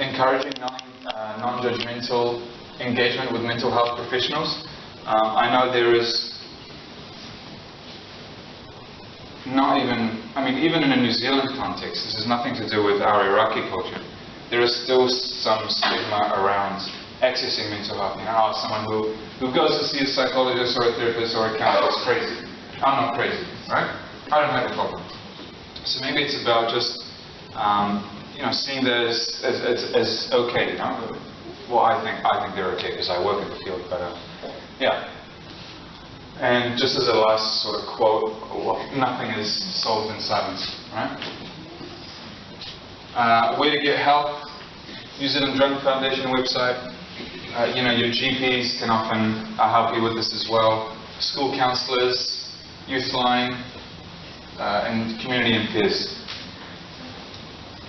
encouraging non-judgmental engagement with mental health professionals. I know there is not even, even in a New Zealand context, this has nothing to do with our Iraqi culture. There is still some stigma around accessing mental health. Someone who goes to see a psychologist or a therapist or a counselor is crazy. I'm not crazy, right? I don't have a problem. So maybe it's about just, seeing that as okay. Well, I think they're okay because I work in the field, but And just as a last sort of quote, nothing is solved in silence, right? Where to get help? New Zealand Drug Foundation website. Your GPs can often help you with this as well. School counsellors, youth line, and community and peers.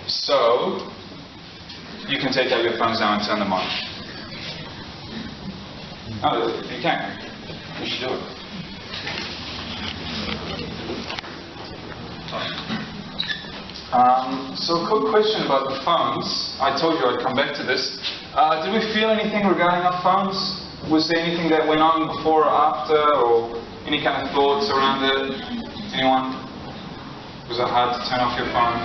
So, you can take out your phones now and turn them on. Oh, you can. You should do it. So a quick question about the phones. I told you I'd come back to this. Did we feel anything regarding our phones? Was there anything that went on before or after, or any kind of thoughts around it? Anyone? Was it hard to turn off your phone?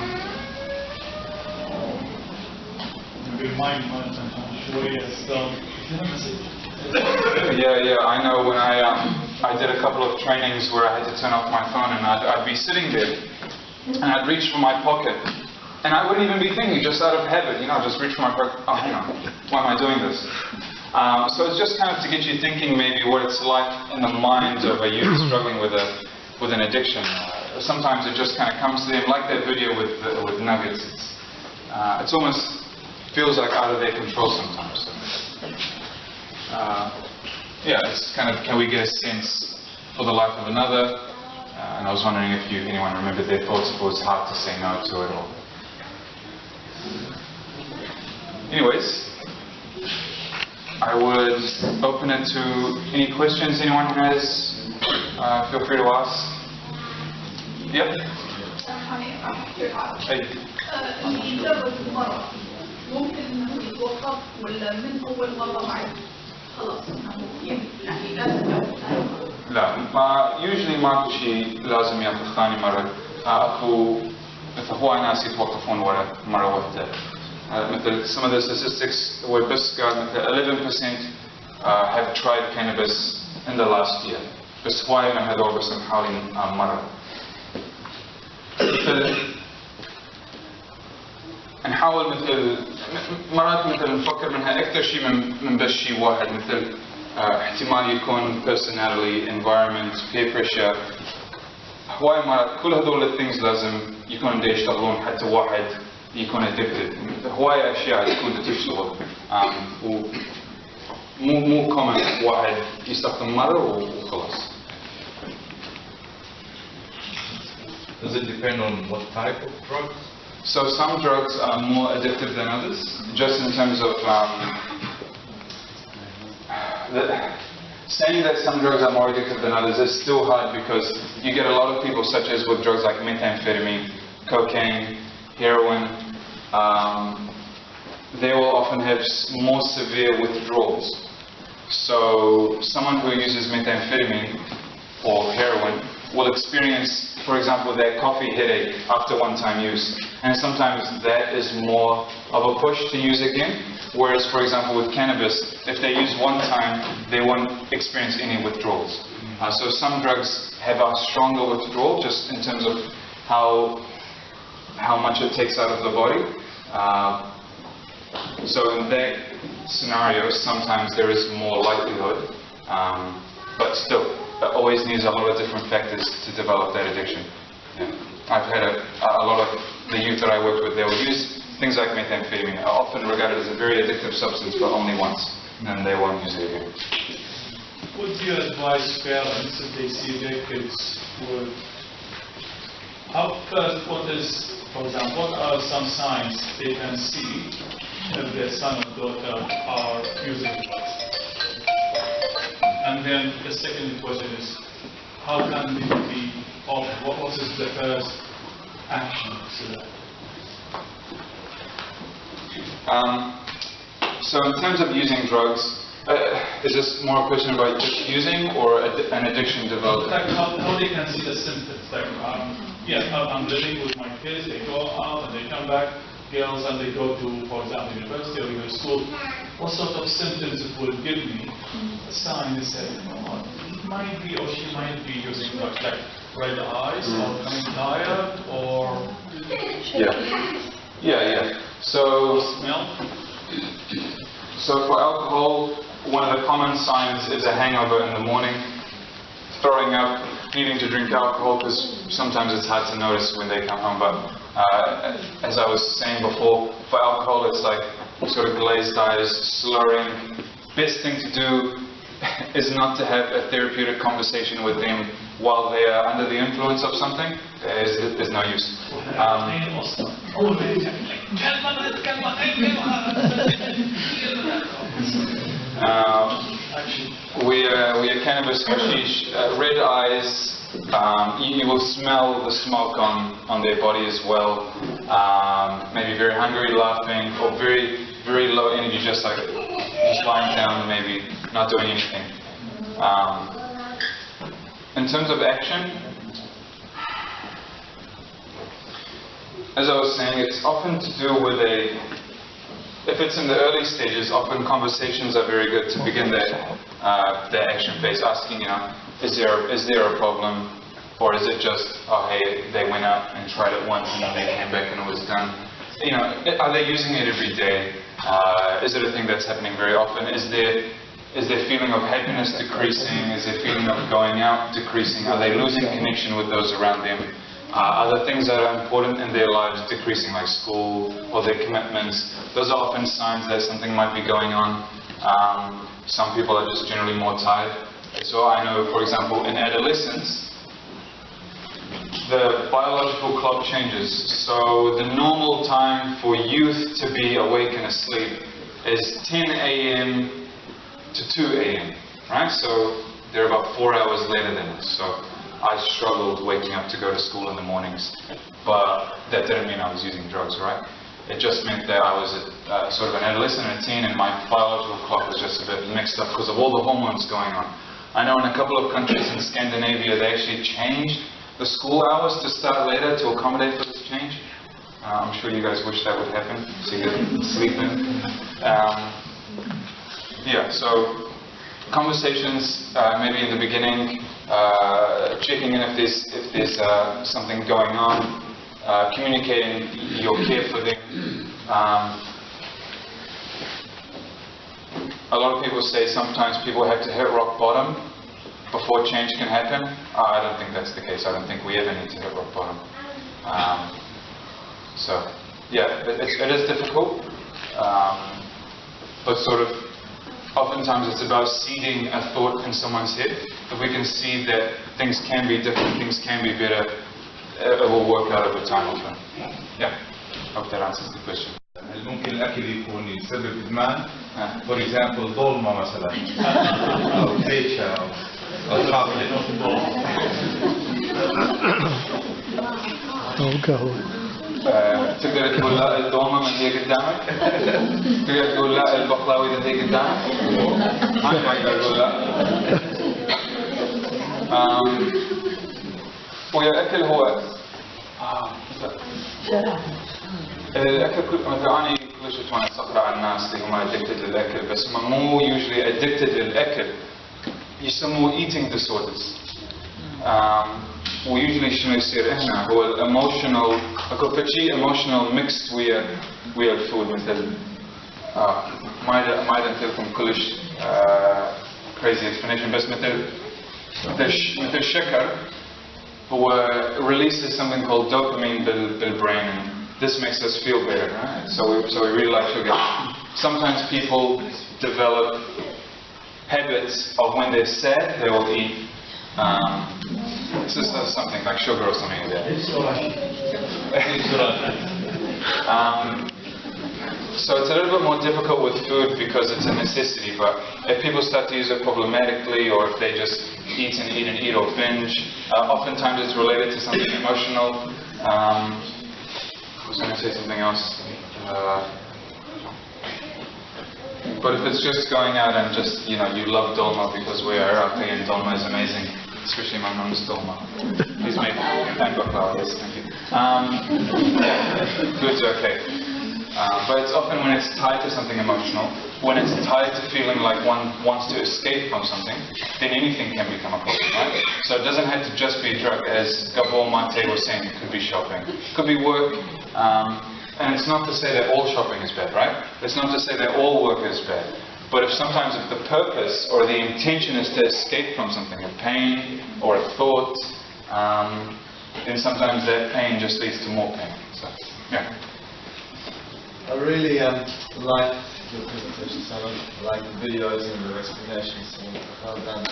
Yeah, I know when I did a couple of trainings where I had to turn off my phone, and I'd be sitting there and I'd reach for my pocket and I wouldn't even be thinking, just out of habit, just reach for my pocket. Oh, hang on, why am I doing this? So it's just kind of to get you thinking maybe what it's like in the mind of a youth struggling with an addiction. Sometimes it just kind of comes to them, like that video with nuggets. It's almost feels like out of their control sometimes. Yeah, it's kind of, can we get a sense for the life of another? And I was wondering if anyone remembered their thoughts, if it was hard to say no to it all. Anyways, I would open it to any questions anyone has. Feel free to ask. Yep. Hey. لا usually ما في شيء لازم ياخذ ثاني مرة. اكو مثل هواي ناس يتوقفون ورا مرة واحدة. مثل some of the statistics were بس قال مثل 11% have tried cannabis in the last year. بس هواي من هذول بس محاولين مرة. نحاول مثل مرات مثل نفكر منها أكثر شيء من بس شيء واحد مثل احتمال يكون personality, environment, peer pressure. هواي مرات كل هذول الثينجز لازم يكون دا يشتغلون حتى واحد يكون addicted. هواي أشياء تكون تشتغل. مو common واحد يستخدم مرة وخلاص.
Does it depend on what type of drugs?
So some drugs are more addictive than others, just in terms of saying that some drugs are more addictive than others is still hard because you get a lot of people, such as with drugs like methamphetamine, cocaine, heroin, they will often have more severe withdrawals. So someone who uses methamphetamine or heroin will experience, for example, that coffee headache after one-time use. And sometimes that is more of a push to use again. Whereas, for example, with cannabis, if they use one time, they won't experience any withdrawals. So some drugs have a stronger withdrawal just in terms of how much it takes out of the body. So in that scenario, sometimes there is more likelihood, but still, it always needs a lot of different factors to develop that addiction. Yeah. I've had a lot of the youth that I worked with, they will use things like methamphetamine, often regarded as a very addictive substance, but only once, and they won't use it again.
Would you advise parents if they see their kids with, what is, for example, what are some signs they can see if their son or daughter are using drugs? And then the second question is, how can they be, or what is the first action to that?
So in terms of using drugs, is this more a question about just using or an addiction developing?
Like how they can see the symptoms. Like, I'm living with my kids, they go out and they come back, girls, and they go to, for example, university or even school. What sort of symptoms it will give me? A sign that says, he might be or she might be using drugs, like red eyes or coming tired or...
Yeah. So for alcohol, one of the common signs is a hangover in the morning, throwing up, needing to drink alcohol, because sometimes it's hard to notice when they come home. But as I was saying before, for alcohol it's like sort of glazed eyes, slurring. Best thing to do is not to have a therapeutic conversation with them while they are under the influence of something. There's no use. We are cannabis hashish, red eyes, You will smell the smoke on their body as well. Maybe very hungry, laughing, or very, very low energy, just lying down, maybe not doing anything. In terms of action, as I was saying, it's often to do with if it's in the early stages, often conversations are very good to begin the action phase, asking, is there a problem, or is it just, oh hey, they went out and tried it once and then they came back and it was done. Are they using it every day? Is it a thing that's happening very often? Is their feeling of happiness decreasing? Is their feeling of going out decreasing? Are they losing connection with those around them? Are the things that are important in their lives decreasing, like school or their commitments? Those are often signs that something might be going on. Some people are just generally more tired. So I know, for example, in adolescence, the biological clock changes. So the normal time for youth to be awake and asleep is 10 a.m. to 2 a.m. right? So they're about 4 hours later than us. So I struggled waking up to go to school in the mornings, but that didn't mean I was using drugs, right? It just meant that I was sort of an adolescent and a teen, and my biological clock was just a bit mixed up because of all the hormones going on. I know in a couple of countries in Scandinavia, they actually changed the school hours to start later to accommodate for this change. I'm sure you guys wish that would happen, so you can sleep in. Yeah, so conversations, maybe in the beginning, checking in if there's something going on, communicating your care for them. A lot of people say sometimes people have to hit rock bottom before change can happen. I don't think that's the case. I don't think we ever need to hit rock bottom. So, yeah, it is difficult, but sort of oftentimes it's about seeding a thought in someone's head. If we can see that things can be different, things can be better, it will work out over time often. Yeah, hope that answers the question.
ممكن الأكل يكون يسبب إدمان. For example, ضلمة مثلا أو بيتشا أو chocolate.
أو قهوة.
تقدر تقول لا الدومة من هي قدامك؟ تقدر تقول لا البقلاوي من هي قدامك؟ ما أقدر أقول لا. والأكل هو الأكل أنا كلش أتوانى أقرأ على الناس اللي هم addicted للأكل بس هم مو usually addicted للأكل يسموه eating disorders. ويوجولي شنو يصير هنا هو الاموشنال اكو شيء emotional mixed ويا الفود مثل ما ادري لكم كلش crazy explanation بس مثل الشكر هو releases something called dopamine بالbrain and this makes us feel better, right? So we really like sugar. Sometimes people develop habits of when they're sad they will eat this is something like sugar or something like that. So it's a little bit more difficult with food because it's a necessity, but if people start to use it problematically or if they just eat and eat and eat or binge, oftentimes it's related to something emotional. I was going to say something else. But if it's just going out and just, you love dolma because we are Iraqi and dolma is amazing. Especially my mum's dolma. Please make thank God for this. Thank you. Food's okay. But it's often when it's tied to something emotional, when it's tied to feeling like one wants to escape from something, then anything can become a problem, right? So it doesn't have to just be a drug, as Gabor Mate was saying, it could be shopping, it could be work, and it's not to say that all shopping is bad, right? It's not to say that all work is bad. But if the purpose or the intention is to escape from something, a pain or a thought, then sometimes that pain just leads to more pain. So, yeah.
I really liked your presentation, Simon. I liked the videos and the explanations. Well done.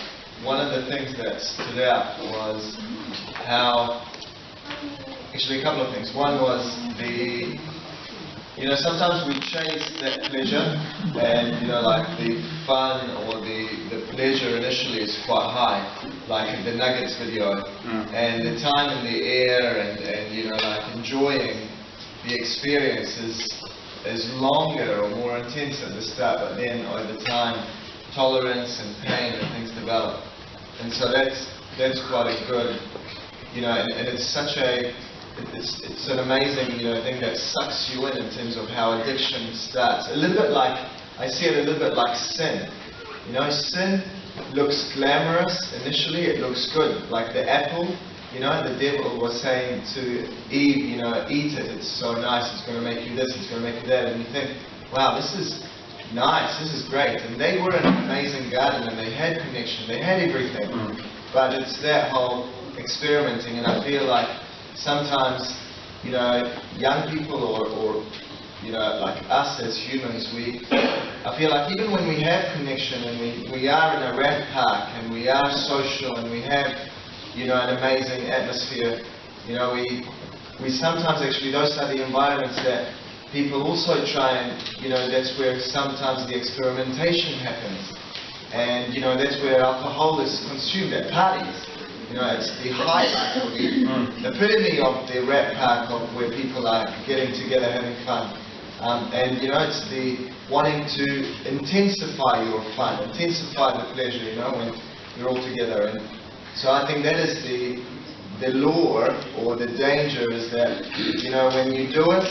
One of the things that stood out was how, actually a couple of things. One was sometimes we chase that pleasure and, like the fun or the pleasure initially is quite high. like the Nuggets video, and the time in the air, and you know, like enjoying the experience is longer or more intense at the start, but then over time, tolerance and pain and things develop. And so that's quite a good, you know, and it's such a, it's an amazing, you know, thing that sucks you in terms of how addiction starts. A little bit like, I see it a little bit like sin. You know, sin looks glamorous initially, it looks good. Like the apple, you know, the devil was saying to Eve, you know, eat it, it's so nice, it's going to make you this, it's going to make you that. And you think, wow, this is nice, this is great. And they were in an amazing garden and they had connection, they had everything. But it's that whole experimenting, and I feel like sometimes, you know, young people or you know, like us as humans, I feel like even when we have connection and we are in a rap park and we are social and we have, you know, an amazing atmosphere, you know, we sometimes actually, those are the environments that people also try and, you know, that's where sometimes the experimentation happens. And, you know, that's where alcohol is consumed at parties. You know, it's the highlight or the epitome of the rap park, of where people are getting together, having fun. And, you know, it's the wanting to intensify your fun, intensify the pleasure, you know, when you're all together. And so I think that is the lure or the danger, is that, you know, when you do it,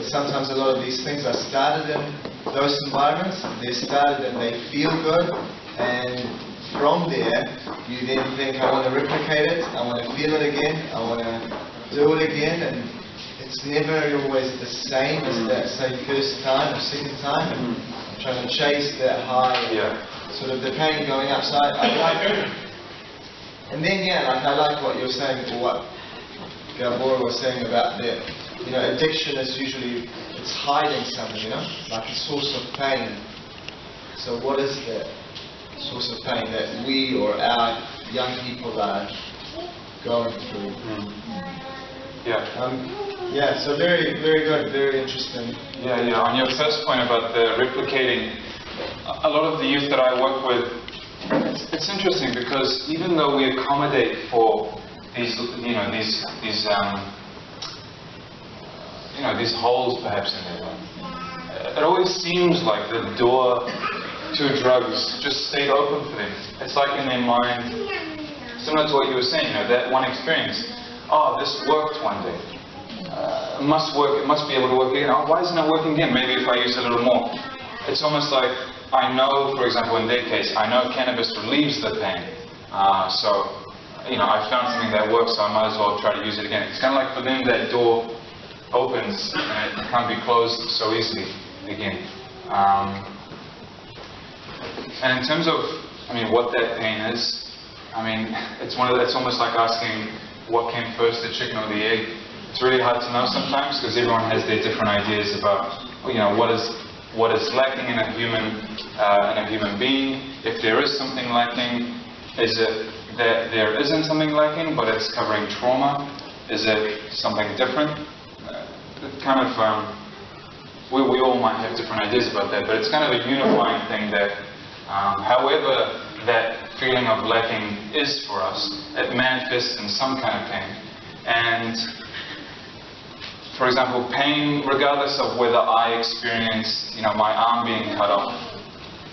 sometimes a lot of these things are started in those environments, they're started and they feel good, and from there, you then think, I want to replicate it, I want to feel it again, I want to do it again, and it's never always the same as that, say, first time or second time. I'm trying to chase that high, sort of the pain going up. So I like it. And then, yeah, like I like what you're saying, or what Gabor was saying about that. You know, addiction is usually, it's hiding something, you know, like a source of pain. So what is that source of pain that we or our young people are going through? Yeah, so very, very good, very interesting.
Yeah, on your first point about the replicating, a lot of the youth that I work with, it's interesting because even though we accommodate for these, you know, these holes perhaps in their life, it always seems like the door to drugs just stayed open for them. It's like in their mind, similar to what you were saying, you know, that one experience. Oh, this worked one day. It must work. It must be able to work again. Oh, why isn't it working again? Maybe if I use a little more. It's almost like I know, for example, in their case, I know cannabis relieves the pain. So, you know, I found something that works, so I might as well try to use it again. It's kind of like for them that door opens and it can't be closed so easily again. And in terms of, I mean, what that pain is, I mean, it's almost like asking what came first, the chicken or the egg. It's really hard to know sometimes because everyone has their different ideas about, you know, what is lacking in a human being. If there is something lacking, is it that there isn't something lacking, but it's covering trauma? Is it something different? Kind of, we all might have different ideas about that, but it's kind of a unifying thing that, however that feeling of lacking is for us, it manifests in some kind of pain. And, for example, pain, regardless of whether I experienced, you know, my arm being cut off,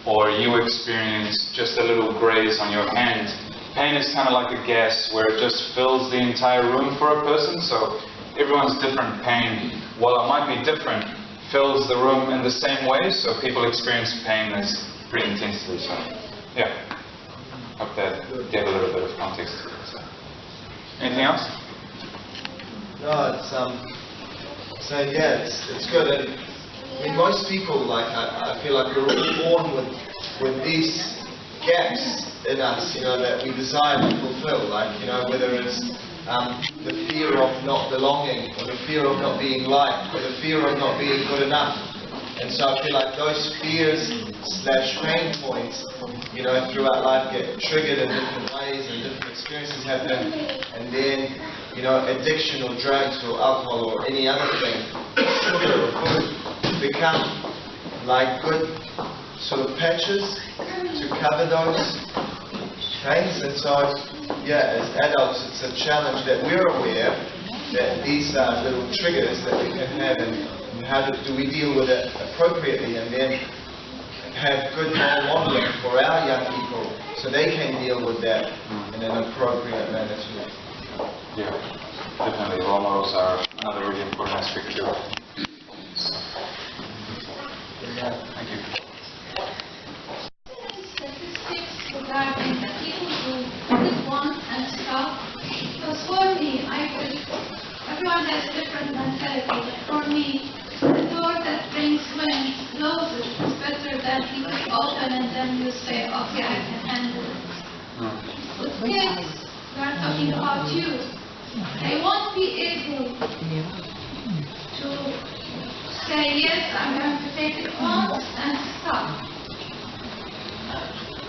or you experience just a little graze on your hand, pain is kind of like a gas where it just fills the entire room for a person. So everyone's different pain, while it might be different, fills the room in the same way. So people experience pain as pretty intensely. So, yeah. Hope that gave a little bit of context. So. Anything else?
No, it's so yeah, it's good. And I mean, most people, like I feel like we're all born with these gaps in us, you know, that we desire to fulfill. Like, you know, whether it's the fear of not belonging, or the fear of not being liked, or the fear of not being good enough. And so I feel like those fears / pain points, you know, throughout life get triggered in different ways and different experiences happen. And then, you know, addiction or drugs or alcohol or any other thing, sugar or food, become like good sort of patches to cover those Okay, and so, yeah, as adults, it's a challenge that we're aware that these are little triggers that we can have, and how do we deal with it appropriately, and then have good role modeling for our young people so they can deal with that in an appropriate manner too.
Yeah, definitely. Role models are another really important aspect too. Thank you.
Statistics regarding the people who did one and stop. Because for me, everyone has different mentality, but for me, the door that brings wind closes. It's better than keep it open and then you say, okay, I can handle it. With kids, we are talking about youth. They won't be able to say, yes, I'm going to take it once and stop.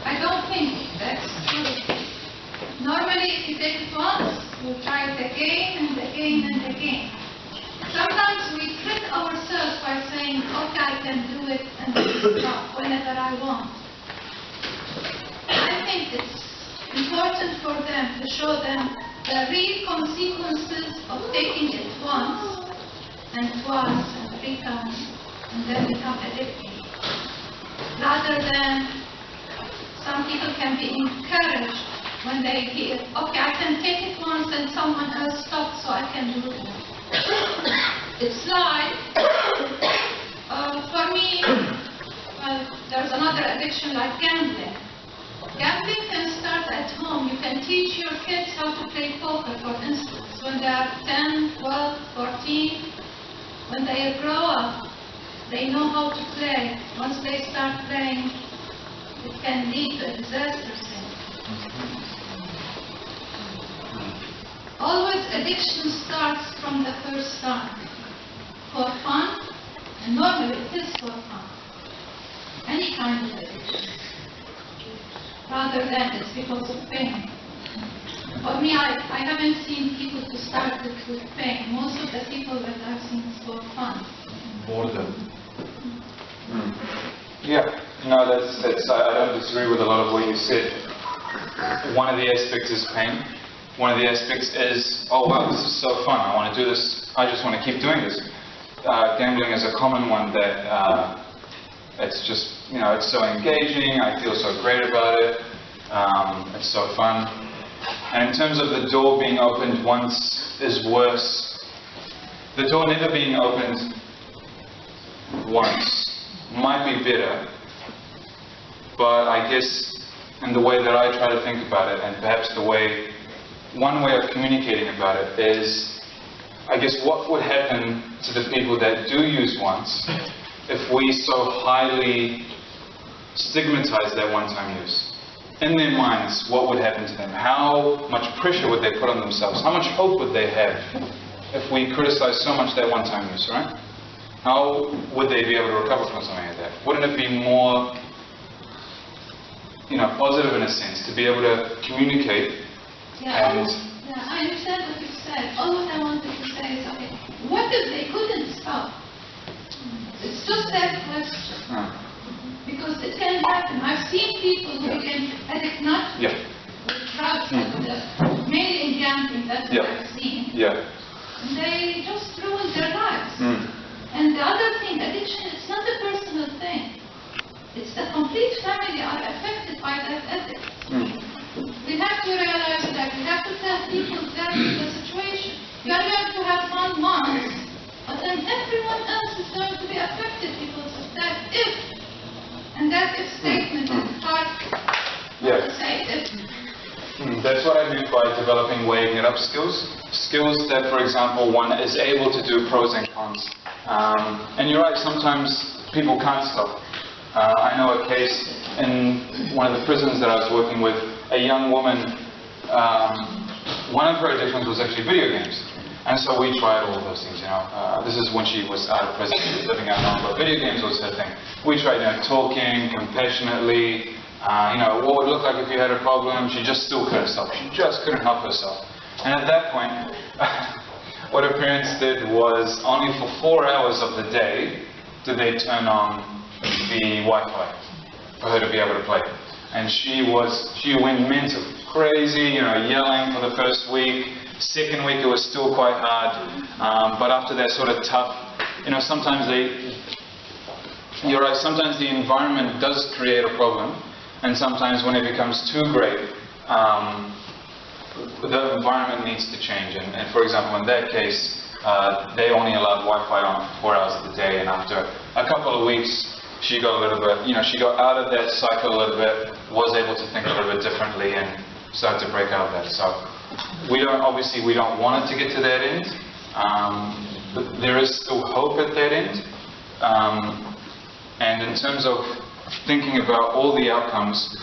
I don't think that's true. Normally, if you take it once, you try it again and again and again. Sometimes we trick ourselves by saying, okay, I can do it and stop whenever I want. I think it's important for them to show them the real consequences of taking it once and twice and 3 times and then become addicted. Rather than some people can be encouraged when they hear, okay, I can take it once and someone else stopped so I can do it. It's like, for me, there's another addiction like gambling. Gambling can start at home. You can teach your kids how to play poker, for instance, when they are 10, 12, 14. When they grow up, they know how to play. Once they start playing, it can lead to a disaster. Always addiction starts from the first time. For fun, and normally it is for fun. Any kind of addiction. Rather than it's because of pain. For me, I haven't seen people to start it with pain. Most of the people that I've seen is for fun.
Boredom.
Yeah, no, that's I don't disagree with a lot of what you said. One of the aspects is pain. One of the aspects is, oh wow, this is so fun, I want to do this, I just want to keep doing this. Gambling is a common one that it's just, it's so engaging, I feel so great about it, it's so fun. And in terms of the door being opened once is worse. The door never being opened once might be better, but I guess in the way that I try to think about it, and perhaps one way of communicating about it is, I guess, what would happen to the people that do use once if we so highly stigmatize that one-time use? In their minds, what would happen to them? How much pressure would they put on themselves? How much hope would they have if we criticize so much that one-time use, right? How would they be able to recover from something like that? Wouldn't it be more, positive in a sense, to be able to communicate?
Yeah, I understand what you said. All what I wanted to say is, okay, what if they couldn't stop? It's just that question. Because it can happen. I've seen people who became addict not with drugs, but mainly in gambling. That's what I've seen. And they just ruined their lives. And the other thing, addiction, it's not a personal thing. It's the complete family are affected by that addict. We have to realize that. We have to tell people that is the situation. You are going to have fun once, but then everyone else is going to be affected because of that if. And that if statement is hard to say if.
That's what I mean by developing waking it up skills. Skills that, for example, one is able to do pros and cons. And you're right, sometimes people can't stop. I know a case in one of the prisons that I was working with, a young woman, one of her addictions was actually video games. And so we tried all of those things, This is when she was out of prison, she was living out home, but video games was her thing. We tried, talking compassionately, what would it look like if you had a problem. She just still couldn't stop. She just couldn't help herself. And at that point, what her parents did was only for 4 hours of the day did they turn on the Wi-Fi for her to be able to play. and she went mental, crazy, yelling for the first week. Second week it was still quite hard, but after that sort of tough, sometimes you're right, sometimes the environment does create a problem, and sometimes when it becomes too great, the environment needs to change. And for example, in that case, they only allowed Wi-Fi on 4 hours of the day, and after a couple of weeks, she got a little bit, she got out of that cycle a little bit, was able to think a little bit differently, and started to break out of that. So we don't want it to get to that end, but there is still hope at that end. And in terms of thinking about all the outcomes,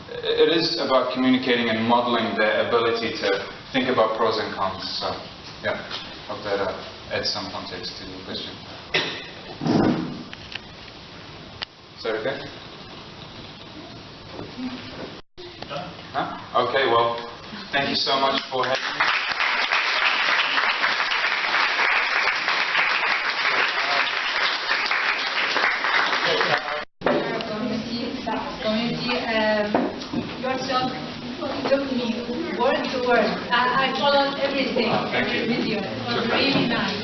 it is about communicating and modeling their ability to think about pros and cons. So, yeah, hope that adds some context to the question. Is that okay? Huh? Okay, well, thank you so much for having me.
Yourself took me word to word. I followed everything, every video. It was really nice.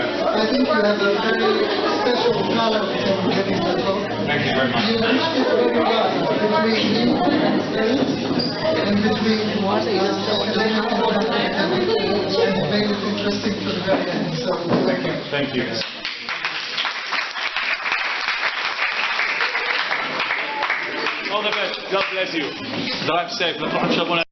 I think you have a very special talent in getting the book.
Thank you very much.
You matched it very well between me and between what is and made it interesting to the very end. So thank you.
Thank you. All the best. God bless you. Drive safe.